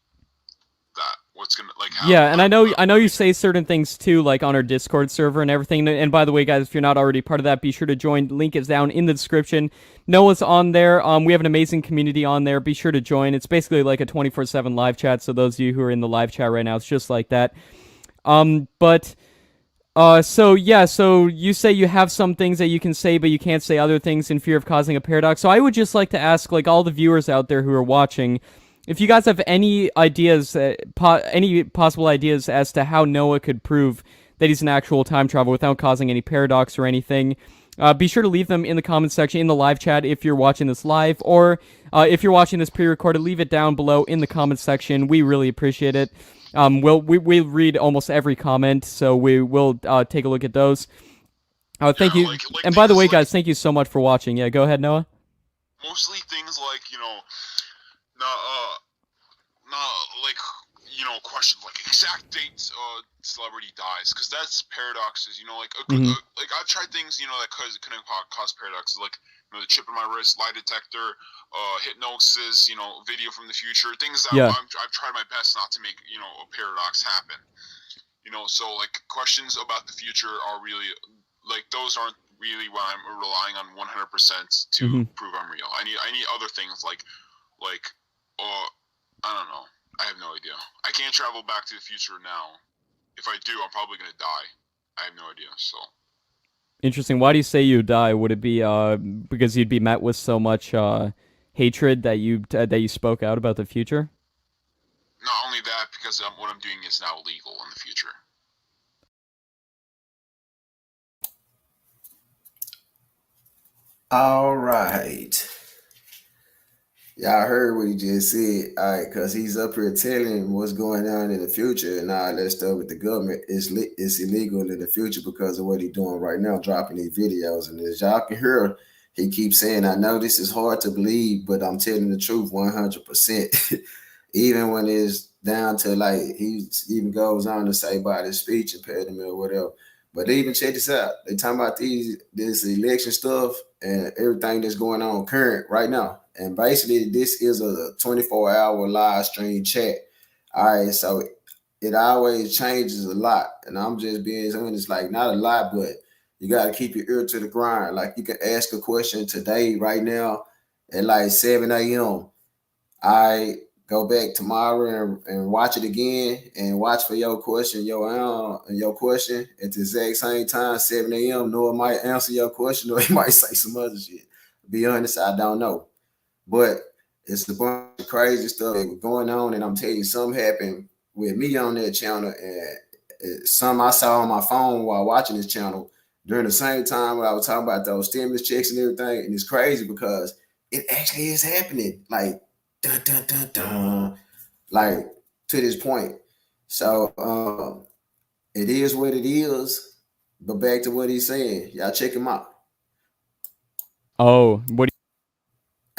C: that what's gonna happen.
B: Yeah, and I know you say certain things too, like on our Discord server and everything. And by the way, guys, if you're not already part of that, be sure to join. Link is down in the description. Noah's on there. We have an amazing community on there. Be sure to join. It's basically like a 24/7 live chat. So those of you who are in the live chat right now, it's just like that. So you say you have some things that you can say, but you can't say other things in fear of causing a paradox. So I would just like to ask, all the viewers out there who are watching, if you guys have any ideas, any possible ideas as to how Noah could prove that he's an actual time traveler without causing any paradox or anything, be sure to leave them in the comments section in the live chat if you're watching this live, or if you're watching this pre-recorded, leave it down below in the comments section. We really appreciate it. We'll read almost every comment, so we will take a look at those. Thank you. And by the way, guys, thank you so much for watching. Yeah, go ahead, Noah.
C: Mostly things not questions like exact dates celebrity dies, because that's paradoxes.
B: Mm-hmm.
C: I've tried things that couldn't cause paradoxes, like the chip in my wrist, lie detector, hypnosis, video from the future, things that I've tried my best not to make a paradox happen. So questions about the future are really those aren't really what I'm relying on 100% to
B: mm-hmm.
C: prove I'm real. I need other things like I don't know. I have no idea. I can't travel back to the future now. If I do, I'm probably gonna die. I have no idea. So.
B: Interesting. Why do you say you die? Would it be because you'd be met with so much hatred that you spoke out about the future?
C: Not only that, because what I'm doing is now illegal in the future.
A: All right. Y'all heard what he just said. All right, because he's up here telling what's going on in the future and all that stuff with the government. It's illegal in the future because of what he's doing right now, dropping these videos. And as y'all can hear, he keeps saying, I know this is hard to believe, but I'm telling the truth 100%. Even when it's down to like, he even goes on to say about his speech impediment or whatever. But even check this out. They talking about this election stuff and everything that's going on current right now. And basically, this is a 24-hour live stream chat. All right, so it always changes a lot. And I'm just being honest, like not a lot, but you got to keep your ear to the grind. Like you can ask a question today, right now, at like 7 a.m. I go back tomorrow and watch it again and watch for your question, your question at the exact same time, 7 a.m. Noah might answer your question or he might say some other shit. To be honest, I don't know. But it's a bunch of crazy stuff going on, and I'm telling you, something happened with me on that channel, and some I saw on my phone while watching this channel during the same time when I was talking about those stimulus checks and everything. And it's crazy because it actually is happening, like dun dun dun dun, like to this point. So it is what it is. But back to what he's saying, y'all check him out.
B: Oh, what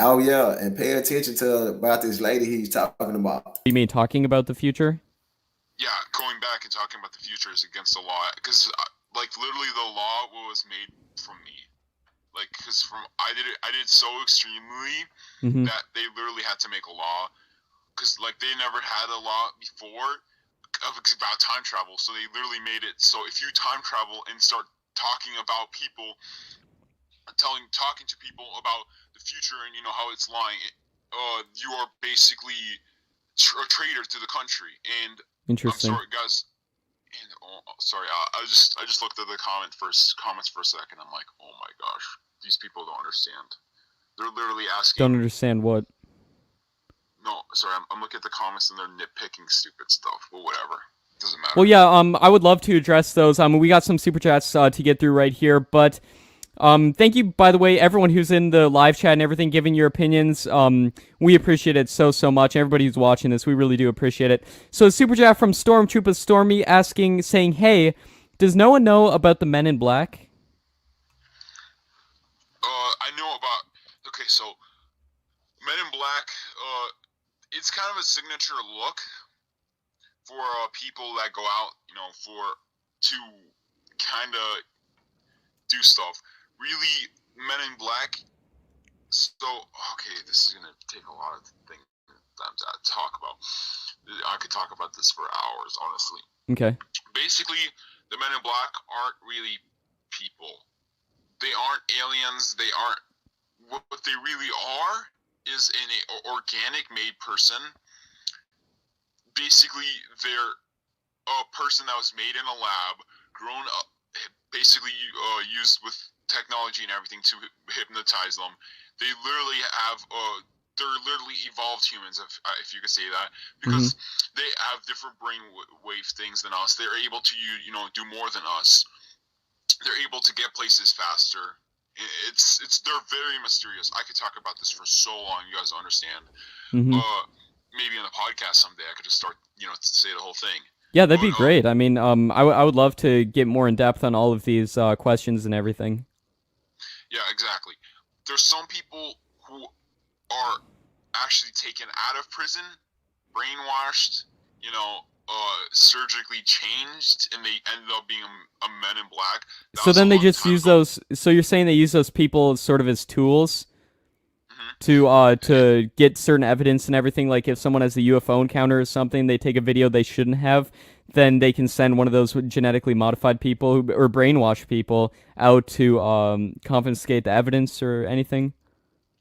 A: Oh yeah, and pay attention to about this lady he's talking about.
B: do you mean talking about the future?
C: Yeah, going back and talking about the future is against the law, because like literally the law was made from me. Like, because I did it so extremely that they literally had to make a law, because like they never had a law before about time travel, so they literally made it so if you time travel and start talking about people, talking to people about the future and you know how it's lying, you are basically a traitor to the country. And
B: Interesting.
C: I'm sorry, guys. And, sorry, I just looked at the comments for a second. I'm like, oh my gosh, these people don't understand. They're literally asking.
B: Don't understand what?
C: No, sorry, I'm looking at the comments and they're nitpicking stupid stuff. Well, whatever. Doesn't matter.
B: Well, yeah. I would love to address those. We got some super chats to get through right here, but thank you, by the way, everyone who's in the live chat and everything, giving your opinions. We appreciate it so much. Everybody who's watching this, we really do appreciate it. So, super chat from Stormtrooper Stormy saying, "Hey, does no one know about the Men in Black?"
C: I know about. Okay, so Men in Black. It's kind of a signature look for people that go out, you know, to kind of do stuff. Really, Men in Black. So, okay, this is gonna take a lot of things to talk about. I could talk about this for hours, honestly.
B: Okay.
C: Basically, the Men in Black aren't really people. They aren't aliens. They aren't. What they really are is an organic made person. Basically, they're a person that was made in a lab, grown up, basically used with technology and everything to hypnotize them. They literally have they're literally evolved humans, if you could say that, because they have different brain wave things than us. They're able to do more than us. They're able to get places faster. They're very mysterious. I could talk about this for so long. You guys understand. Maybe in the podcast someday I could just start to say the whole thing.
B: Yeah, that'd be great. I mean, I would love to get more in depth on all of these questions and everything.
C: Yeah, exactly. There's some people who are actually taken out of prison, brainwashed, surgically changed, and they ended up being a Men in Black.
B: So then they just use those. So you're saying they use those people sort of as tools to get certain evidence and everything. Like if someone has a UFO encounter or something, they take a video they shouldn't have, then they can send one of those genetically modified people or brainwash people out to confiscate the evidence or anything.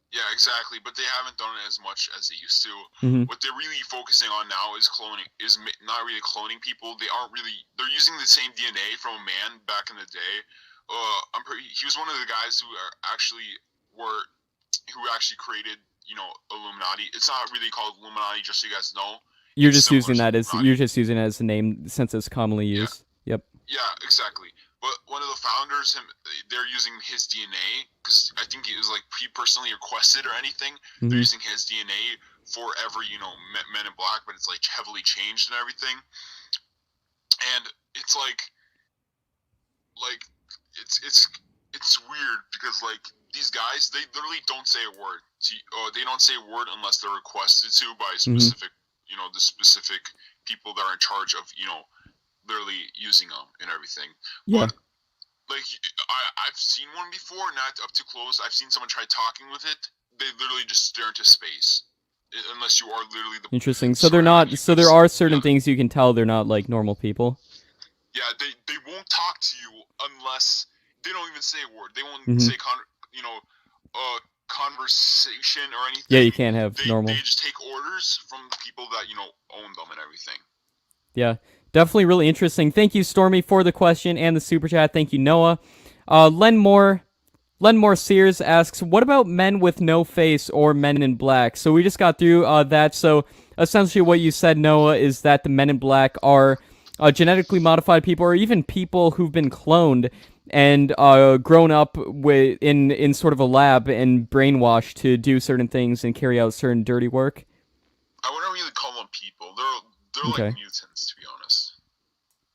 C: Yeah, exactly. But they haven't done it as much as they used to.
B: Mm-hmm.
C: What they're really focusing on now is cloning. Not really cloning people. They aren't really. They're using the same DNA from a man back in the day. He was one of the guys who were who actually created, Illuminati. It's not really called Illuminati, just so you guys know.
B: You're
C: It's
B: just
C: similar
B: using
C: to
B: that as
C: Illuminati.
B: the name since it's commonly
C: Yeah.
B: used. Yep.
C: Yeah, exactly. But one of the founders, they're using his DNA because I think it was like he personally requested or anything.
B: Mm-hmm.
C: They're using his DNA for every Men in Black, but it's like heavily changed and everything. And it's like it's weird because like these guys, they literally don't say a word. They don't say a word unless they're requested to by specific, the specific people that are in charge of, literally using them and everything.
B: Yeah.
C: But like I've seen one before, not up too close. I've seen someone try talking with it. They literally just stare into space, unless you are literally the.
B: Interesting. So they're not. So there are certain things you can tell they're not like normal people.
C: Yeah, they won't talk to you unless they don't even say a word. They won't say conversation or anything.
B: Yeah, you can't have normal.
C: They just take orders from the people that own them and everything.
B: Yeah, definitely really interesting. Thank you, Stormy, for the question and the super chat. Thank you, Noah. Lenmore Sears asks, what about men with no face or men in black? So we just got through that. So essentially what you said, Noah, is that the men in black are genetically modified people or even people who've been cloned and grown up in sort of a lab and brainwashed to do certain things and carry out certain dirty work.
C: I wouldn't really call them people. They're
B: okay.
C: like mutants, to be honest.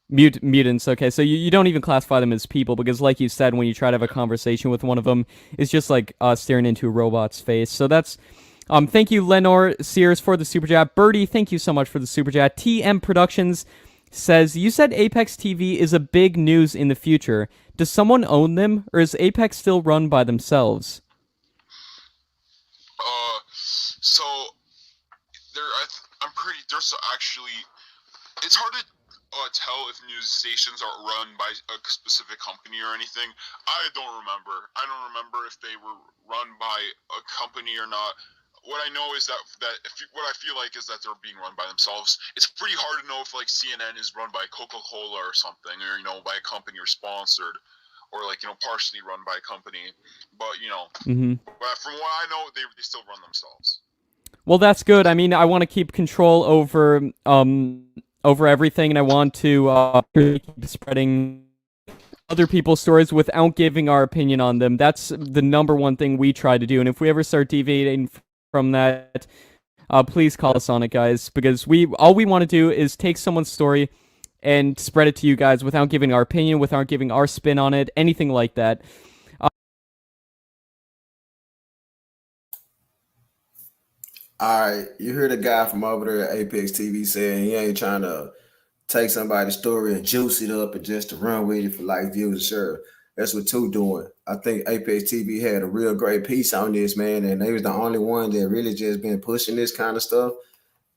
B: Mutants, okay. So you don't even classify them as people because, like you said, when you try to have a conversation with one of them, it's just like staring into a robot's face. So that's... thank you, Lenore Sears, for the super chat. Birdie, thank you so much for the super chat. TM Productions says, you said Apex TV is a big news in the future. Does someone own them, or is Apex still run by themselves?
C: So there's actually, it's hard to tell if news stations are run by a specific company or anything. I don't remember if they were run by a company or not. What I know is what I feel like is that they're being run by themselves. It's pretty hard to know if like CNN is run by Coca-Cola or something, or by a company or sponsored, or like partially run by a company. But but from what I know, they still run themselves.
B: Well, that's good. I mean, I want to keep control over everything, and I want to keep spreading other people's stories without giving our opinion on them. That's the number one thing we try to do. And if we ever start deviating from that, please call us on it, guys, because all we want to do is take someone's story and spread it to you guys without giving our opinion, without giving our spin on it, anything like that.
A: All right, you hear the guy from over there at Apex TV saying he ain't trying to take somebody's story and juice it up and just to run with it for like views. Sure, that's what Two doing. I think Apex TV had a real great piece on this, man, and they was the only one that really just been pushing this kind of stuff.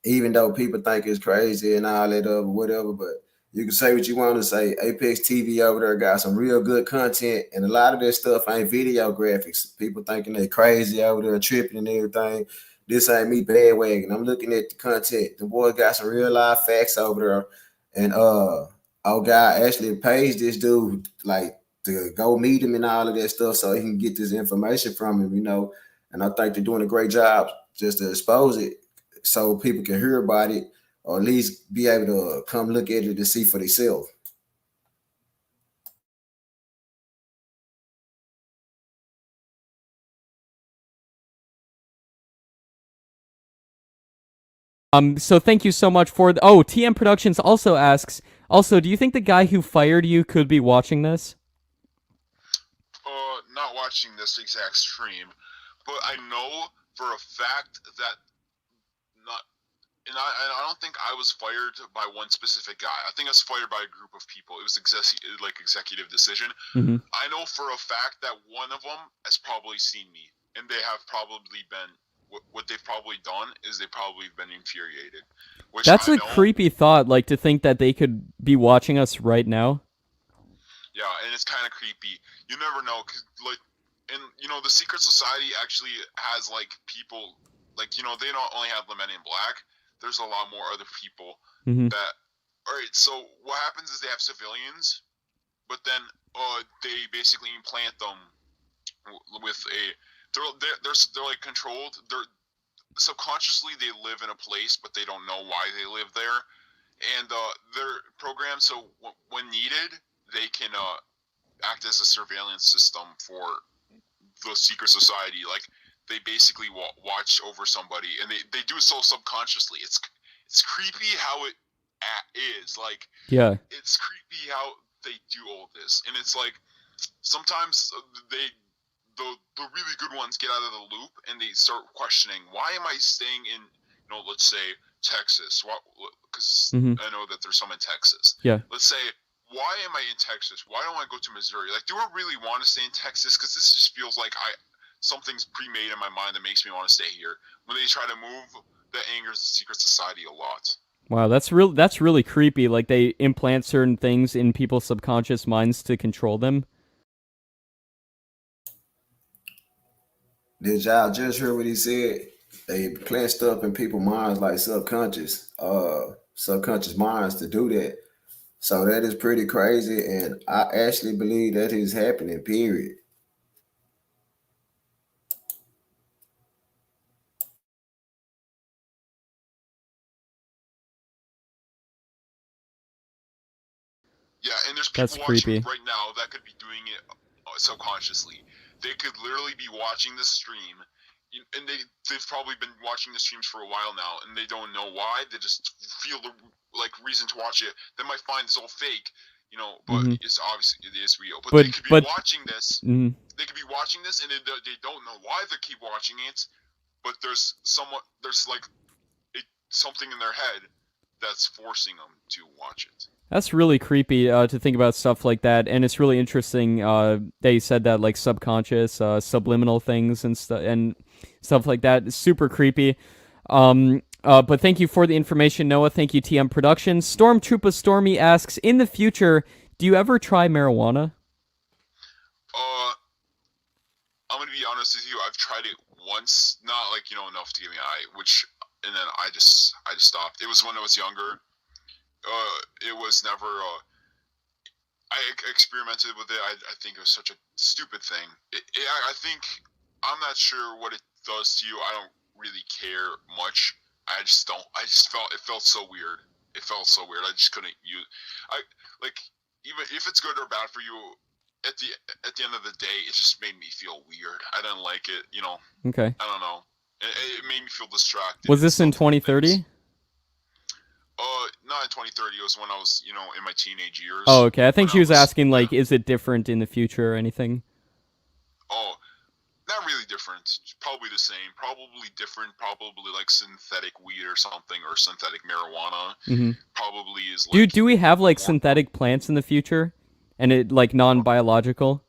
A: Even though people think it's crazy and all that other whatever, but you can say what you want to say. Apex TV over there got some real good content, and a lot of this stuff ain't video graphics. People thinking they crazy over there tripping and everything. This ain't me bandwagon. I'm looking at the content. The boy got some real life facts over there. And our guy actually pays this dude like to go meet him and all of that stuff so he can get this information from him, And I think they're doing a great job just to expose it so people can hear about it or at least be able to come look at it to see for themselves.
B: So thank you so much for TM Productions also asks, do you think the guy who fired you could be watching this?
C: Not watching this exact stream, but I know for a fact that I don't think I was fired by one specific guy. I think I was fired by a group of people. It was executive decision.
B: Mm-hmm.
C: I know for a fact that one of them has probably seen me, and they have probably been. What they've probably done is they've probably been infuriated.
B: That's a creepy thought, like to think that they could be watching us right now.
C: Yeah, and it's kind of creepy. You never know, cause like and the secret society actually has like people, like they don't only have the Men in Black. There's a lot more other people
B: Mm-hmm.
C: that. All right, so what happens is they have civilians, but then they basically implant them with a. They're like controlled. They're subconsciously they live in a place, but they don't know why they live there, and they're programmed so when needed they can act as a surveillance system for the secret society. Like they basically watch over somebody, and they do it so subconsciously. It's creepy how it is. Like
B: Yeah.
C: it's creepy how they do all this, and it's like sometimes the really good ones get out of the loop and they start questioning, why am I staying in let's say Texas? Because
B: Mm-hmm.
C: I know that there's some in Texas.
B: Yeah.
C: Let's say, why am I in Texas? Why don't I go to Missouri? Like, do I really want to stay in Texas? Because this just feels like something's pre-made in my mind that makes me want to stay here. When they try to move, that angers the secret society a lot.
B: Wow, that's really creepy. Like they implant certain things in people's subconscious minds to control them.
A: Did y'all just hear what he said? They plant stuff in people's minds like subconscious minds to do that. So that is pretty crazy, and I actually believe that is happening. Period.
C: Yeah, and there's
B: That's
C: people watching
B: creepy.
C: right now that could be doing it subconsciously. They could literally be watching the stream, and they've probably been watching the streams for a while now, and they don't know why. They just feel the reason to watch it. They might find this all fake, but
B: Mm-hmm.
C: it's obviously it is real. But
B: But
C: they could be
B: but
C: watching this.
B: mm,
C: They could be watching this, and they don't know why they keep watching it. But there's like something in their head that's forcing them to watch it.
B: that's really creepy to think about stuff like that, and it's really interesting. They said that like subconscious, subliminal things and stuff like that. It's super creepy. But thank you for the information, Noah. Thank you, TM Productions. Stormtrooper Stormy asks, in the future, do you ever try marijuana?
C: I'm gonna be honest with you. I've tried it once, not like enough to get me high, and then I just stopped. It was when I was younger. It was never. I experimented with it. I think it was such a stupid thing. I think I'm not sure what it does to you. I don't really care much. I just don't. I just felt it felt so weird. It felt so weird. I just couldn't use. I like even if it's good or bad for you. At the end of the day, it just made me feel weird. I didn't like it.
B: Okay.
C: I don't know. It made me feel distracted.
B: Was this in 2030?
C: Not in 2030. It was when I was, in my teenage years.
B: Oh, okay. I think
C: When
B: she was asking, like,
C: yeah.
B: is it different in the future or anything?
C: Oh, not really different. Probably the same. Probably different. Probably like synthetic weed or something, or synthetic marijuana.
B: Mm-hmm.
C: Probably is like.
B: Do we have like
C: more-
B: synthetic plants in the future, and it like non-biological?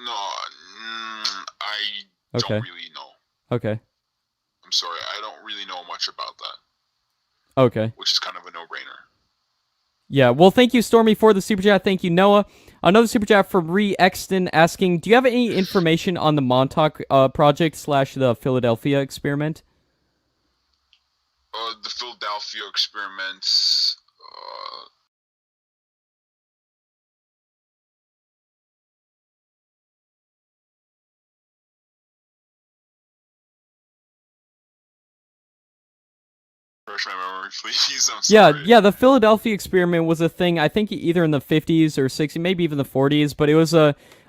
C: No, I
B: Okay.
C: don't really know.
B: Okay.
C: I'm sorry, I don't really know much about that,
B: Okay.
C: which is kind of a no-brainer.
B: Yeah. Well, thank you, Stormy, for the super chat. Thank you, Noah. Another super chat from Ree Exton asking, do you have any information on the Montauk project / the Philadelphia experiment?
C: The Philadelphia experiments. Refresh my memory, please. I'm sorry.
B: Yeah, the Philadelphia experiment was a thing, I think either in the 50s or 60s, maybe even the 40s, but it was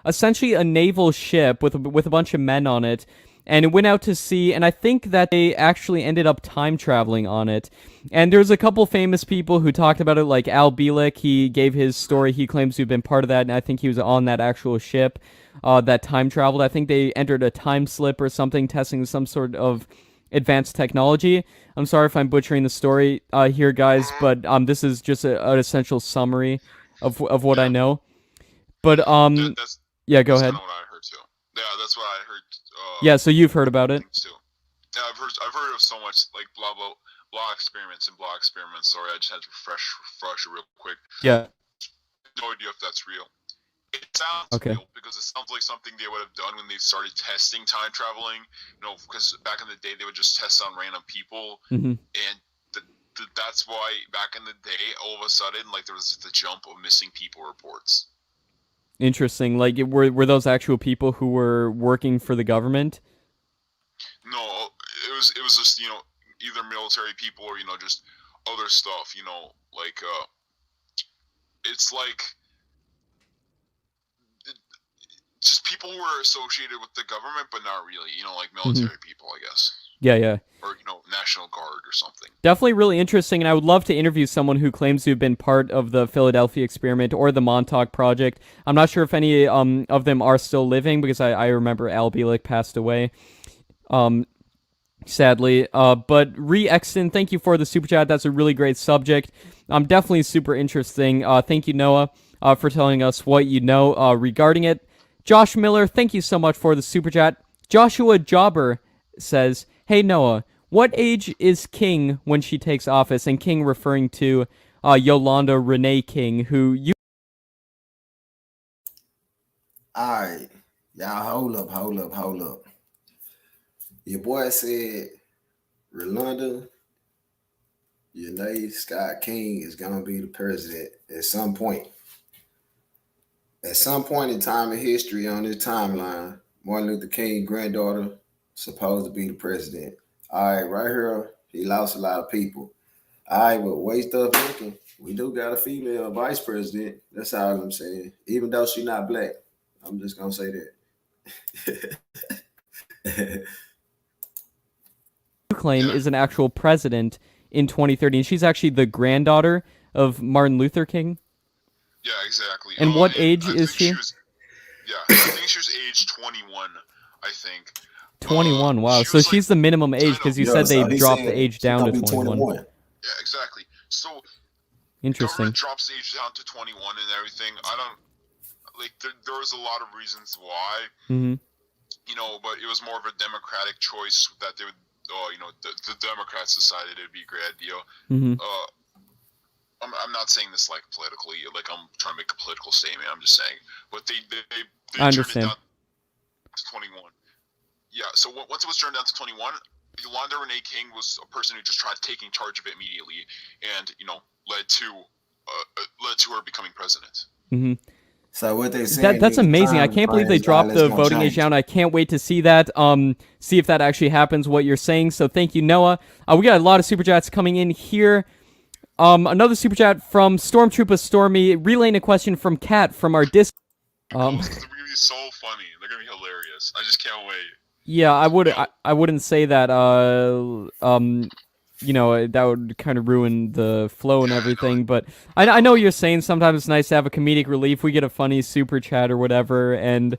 B: essentially a naval ship with a bunch of men on it, and it went out to sea, and I think that they actually ended up time traveling on it. And there's a couple famous people who talked about it, like Al Bielek. He gave his story. He claims to have been part of that, and I think he was on that actual ship that time traveled. I think they entered a time slip or something, testing some sort of advanced technology. I'm sorry if I'm butchering the story here, guys, but this is just an essential summary of what I know. But
C: That's
B: yeah, go
C: that's
B: ahead.
C: kind of what I heard too. Yeah, that's what I heard.
B: Yeah, so you've heard about it.
C: Too. Yeah, I've heard of so much like blah experiments. Sorry, I just had to refresh it real quick.
B: Yeah.
C: No idea if that's real. It sounds
B: Okay.
C: real because it sounds like something they would have done when they started testing time traveling. Because back in the day they would just test on random people,
B: Hmm.
C: and that's why back in the day, all of a sudden, like there was the jump of missing people reports.
B: Interesting. Like, were those actual people who were working for the government?
C: No, it was just either military people or just other stuff. Like it's like just people who are associated with the government, but not really. Like
B: Hmm.
C: military people, I guess,
B: Yeah, yeah.
C: or National Guard or something.
B: Definitely really interesting, and I would love to interview someone who claims to have been part of the Philadelphia experiment or the Montauk Project. I'm not sure if any of them are still living because I remember Al Bielek passed away. Um, sadly. But Re-Exton, thank you for the super chat. That's a really great subject. Definitely super interesting. Thank you, Noah, for telling us what you know regarding it. Josh Miller, thank you so much for the super chat. Joshua Jobber says, "Hey Noah, what age is King when she takes office?" And King referring to Yolanda Renee King, who you.
A: All right, y'all hold up. Your boy said Rolanda Renee Scott King is gonna be the president at some point. At some point in time in history on this timeline, Martin Luther King granddaughter supposed to be the president. All right, right here, he lost a lot of people. All right, but waste of thinking. We do got a female vice president. That's all I'm saying. Even though she's not black, I'm just gonna say that.
B: claim
C: Yeah,
B: is an actual president in 2030, and she's actually the granddaughter of Martin Luther King.
C: yeah, exactly.
B: And what
C: And
B: age
C: I
B: is
C: think she
B: she?
C: was, yeah, I think she was age 21. I think.
B: 21. Wow.
C: She
B: So
C: was like
B: she's the minimum age
C: kind of
B: because you
A: Yeah,
B: said they
A: so he
B: dropped the
A: said
B: age
A: she
B: down
A: gonna
B: to
A: be
B: 21.
A: 21.
C: yeah, exactly. So government
B: Interesting.
C: drops the age down to 21 and everything. I don't like. There was a lot of reasons why,
B: Hmm.
C: but it was more of a democratic choice that they would. The Democrats decided it'd be a great idea.
B: Hmm.
C: Uh, I'm not saying this like politically, like I'm trying to make a political statement. I'm just saying, but they
B: I
C: turned it
B: understand.
C: down to 21. Yeah. So once it was turned down to 21, Yolanda Renee King was a person who just tried taking charge of it immediately, and led to her becoming president.
B: Hmm.
A: So what they saying
B: That's
A: is the
B: amazing. I
A: time
B: can't believe
A: frame
B: they
A: is all
B: dropped
A: that's
B: the
A: gonna
B: voting age
A: change.
B: down. I can't wait to see that. See if that actually happens. What you're saying. So thank you, Noah. We got a lot of super chats coming in here. Another super chat from Stormtrooper Stormy, relaying a question from Kat from our Discord.
C: Cool, because they're gonna be so funny. They're gonna be hilarious. I just can't wait.
B: Yeah,
C: You know,
B: I wouldn't say that. That would kind of ruin the flow and
C: yeah,
B: everything. But
C: I
B: I know
C: know.
B: what you're saying. Sometimes it's nice to have a comedic relief. We get a funny super chat or whatever, and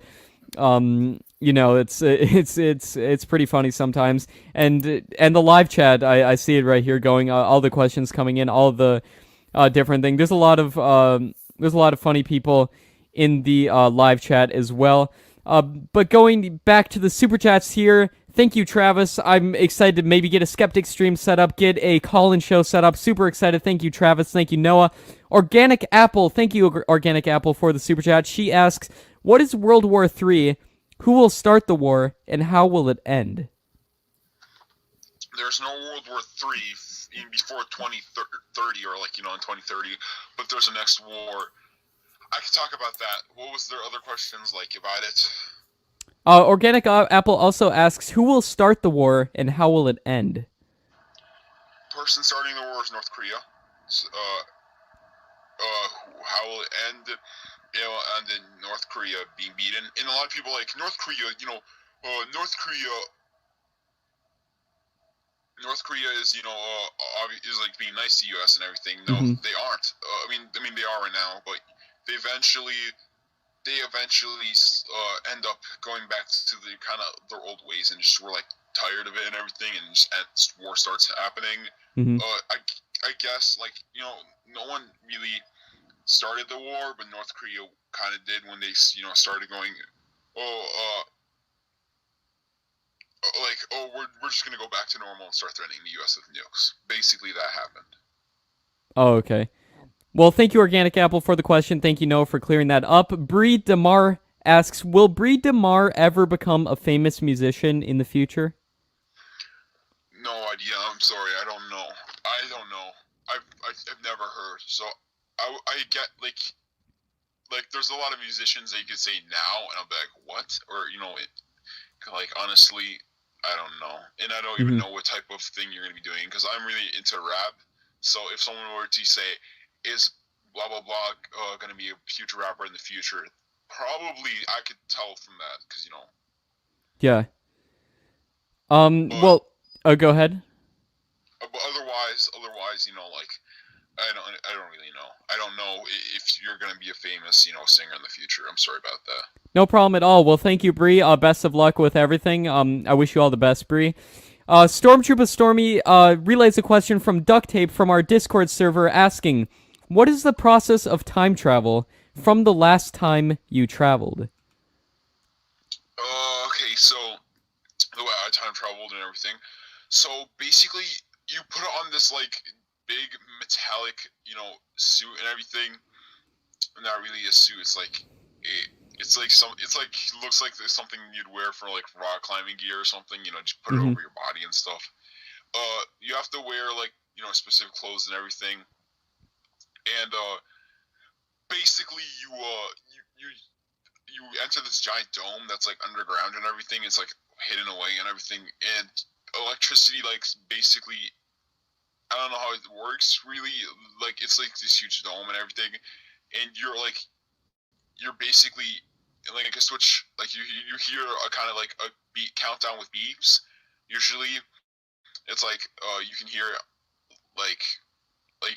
B: it's pretty funny sometimes. And the live chat, I see it right here going. All the questions coming in, all the different things. There's a lot of funny people in the live chat as well. But going back to the super chats here, thank you, Travis. I'm excited to maybe get a Skeptic stream set up, get a call-in show set up. Super excited. Thank you, Travis. Thank you, Noah. Organic Apple, thank you, Organic Apple, for the super chat. She asks, "What is World War III? Who will start the war, and how will it end?"
C: There's no World War III before 2030 or in 2030, but there's a next war. I could talk about that. What was their other questions like about it?
B: Organic Apple also asks, "Who will start the war, and how will it end?"
C: Person starting the war is North Korea. How will it end? And then North Korea being beaten. And a lot of people like North Korea. North Korea is is like being nice to U.S. and everything. No, they aren't. I mean they are right now, but they eventually end up going back to the kind of their old ways and just were like tired of it and everything, and just war starts happening.
B: Mm-hmm.
C: I guess no one really started the war, but North Korea kind of did when they started going, we're just gonna go back to normal and start threatening the U.S. with nukes. Basically, that happened.
B: Oh, okay. Well, thank you, Organic Apple, for the question. Thank you, Noah, for clearing that up. Bree DeMar asks, will Bree DeMar ever become a famous musician in the future?
C: No idea. I'm sorry. I don't know. I don't know. I've never heard. So I get like there's a lot of musicians that you could say now, and I'll be like, what? Or like honestly, I don't know, and I don't even
B: Mhm.
C: know what type of thing you're gonna be doing because I'm really into rap. So if someone were to say, is blah blah blah gonna be a huge rapper in the future, probably I could tell from that because
B: Yeah.
C: but
B: Well, go ahead.
C: but otherwise, like I don't really know. I don't know if you're gonna be a famous, singer in the future. I'm sorry about that.
B: No problem at all. Well, thank you, Bree. Best of luck with everything. I wish you all the best, Bree. Stormtrooper Stormy relays a question from Duct Tape from our Discord server asking, what is the process of time travel from the last time you traveled?
C: Okay, so the way I time traveled and everything. So basically, you put on this like big metallic, suit and everything. Not really a suit. It's like looks like there's something you'd wear for like rock climbing gear or something. Just put it
B: Mm-hmm.
C: over your body and stuff. You have to wear like specific clothes and everything. And basically, you enter this giant dome that's like underground and everything. It's like hidden away and everything. And electricity, like basically, I don't know how it works really. Like it's like this huge dome and everything, and you're basically like a switch. Like you hear a kind of like a beat countdown with beeps. Usually, it's like you can hear like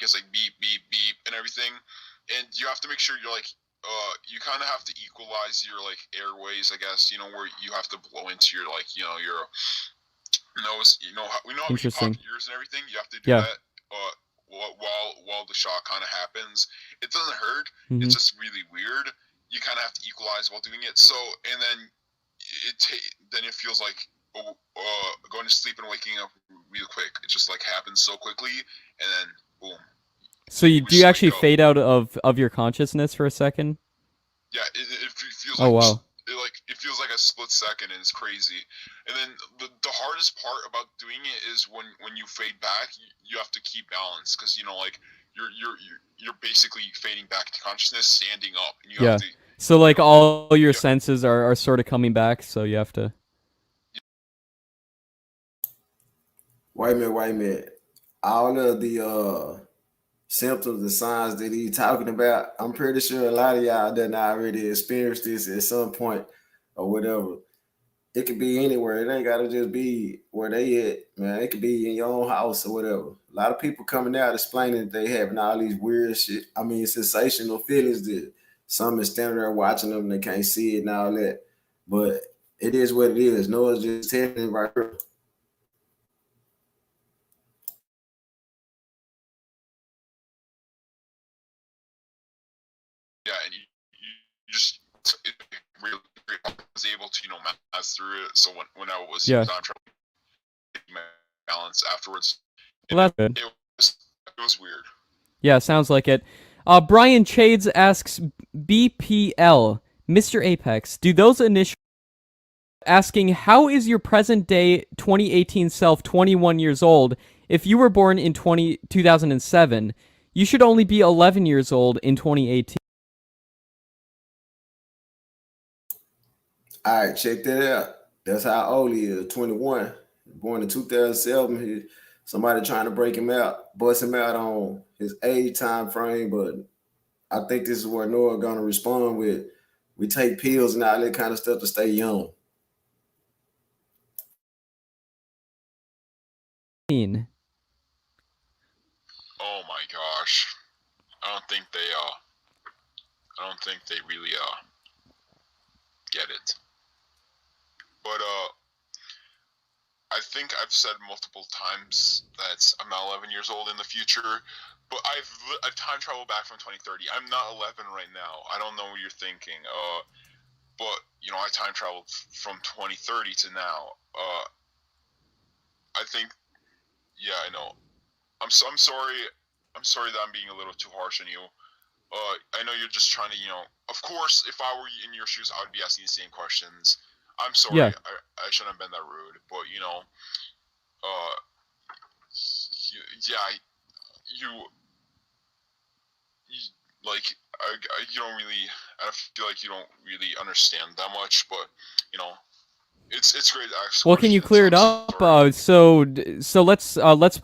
C: it's like beep beep beep and everything, and you have to make sure you're like you kind of have to equalize your like airways, I guess. Where you have to blow into your like your nose. We know how you pop
B: Interesting.
C: your ears and everything. You have to do
B: Yeah.
C: that. While the shock kind of happens, it doesn't hurt.
B: Mm-hmm.
C: It's just really weird. You kind of have to equalize while doing it. So and then then it feels like going to sleep and waking up real quick. It just like happens so quickly, and then boom.
B: So
C: You
B: do you
C: just
B: actually
C: wake up.
B: fade out of your consciousness for a second?
C: Yeah, it feels
B: Oh,
C: like
B: wow.
C: it feels like a split second, and it's crazy. And then the hardest part about doing it is when you fade back, you have to keep balance because like you're basically fading back to consciousness, standing up, and you have
B: Yeah.
C: to
B: So like all your
C: yeah,
B: senses are sort of coming back, so you have to.
A: Wait a minute, wait a minute. All of the symptoms and signs that he's talking about, I'm pretty sure a lot of y'all done already experienced this at some point or whatever. It could be anywhere. It ain't gotta just be where they at, man. It could be in your own house or whatever. A lot of people coming out explaining that they having all these weird shit. I mean, sensational feelings that some is standing there watching them and they can't see it and all that. But it is what it is. Noah's just telling it right here.
C: yeah, and you just it really was able to pass through it. So when I was
B: Yeah.
C: time traveling, my balance afterwards, and
B: Well, that's good.
C: it was weird.
B: Yeah, sounds like it. Brian Chades asks BPL, Mr. Apex, do those initial asking how is your present day 2018 self 21 years old? If you were born in 2007, you should only be 11 years old in 2018.
A: All right, check that out. That's how old he is, 21. Born in 2007. Somebody trying to break him out, bust him out on his age time frame, but I think this is where Noah gonna respond with. We take pills and all that kind of stuff to stay young.
C: Oh my gosh, I don't think they really get it. But I think I've said multiple times that I'm not 11 years old in the future. But I've time traveled back from 2030. I'm not 11 right now. I don't know what you're thinking. But I time traveled from 2030 to now. I think, yeah, I know. I'm sorry. I'm sorry that I'm being a little too harsh on you. I know you're just trying to, of course, if I were in your shoes, I would be asking the same questions. I'm sorry,
B: Yeah.
C: I shouldn't have been that rude, but uh, yeah, you like, you don't really, I feel like you don't really understand that much, but it's great to ask
B: Well, can you
C: questions.
B: clear it
C: I'm
B: up?
C: sorry.
B: So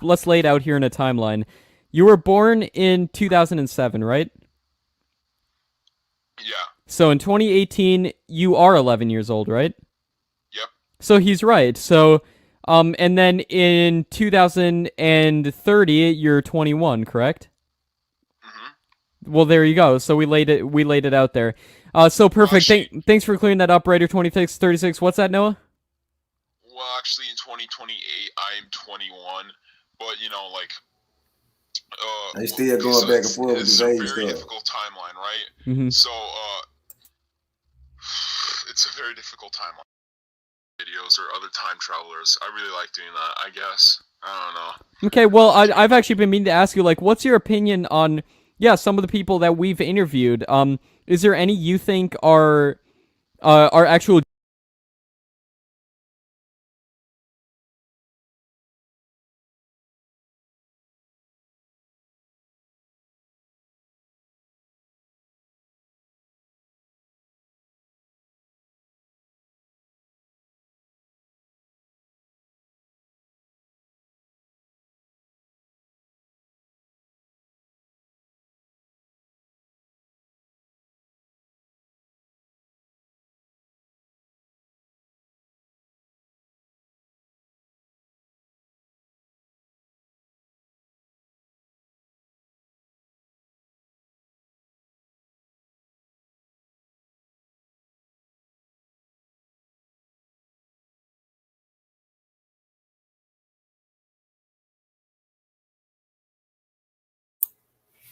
B: let's lay it out here in a timeline. You were born in 2007, right?
C: Yeah.
B: So in 2018, you are 11 years old, right?
C: Yep.
B: So he's right. So, and then in 2030, you're 21, correct?
C: Mm-hmm.
B: Well, there you go. So we laid it out there. So perfect.
C: Actually,
B: Thanks for clearing that up, Raider 2636. What's that, Noah?
C: well, actually, in 2028, I'm 21, but
A: They still
C: okay,
A: going
C: so
A: back and forth with
C: it's
A: this
C: a
A: age
C: very
A: stuff.
C: difficult timeline, right?
B: Mm-hmm.
C: So, it's a very difficult timeline. Videos or other time travelers. I really like doing that, I guess. I don't know.
B: Okay, well, I've actually been meaning to ask you, like, what's your opinion on, some of the people that we've interviewed? Is there any you think are actual?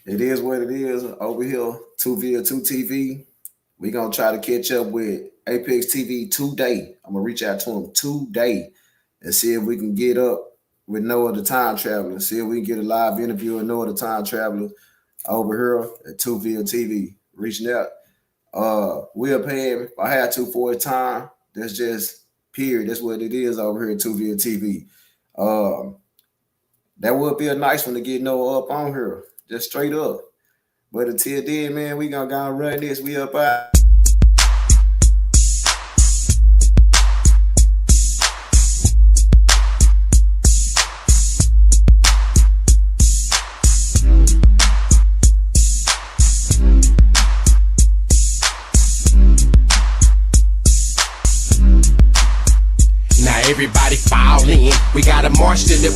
A: It is what it is over here. 2V2 TV. We gonna try to catch up with Apex TV today. I'm gonna reach out to him today and see if we can get up with Noah the Time Traveler. See if we can get a live interview with Noah the Time Traveler over here at 2V TV. Reaching out. We'll pay him if I had to for his time. That's just period. That's what it is over here at 2V TV. That would be a nice one to get Noah up on here. Just straight up. But until then, man, we gonna go and run this. We up out.
D: Now everybody fall in. We gotta march to the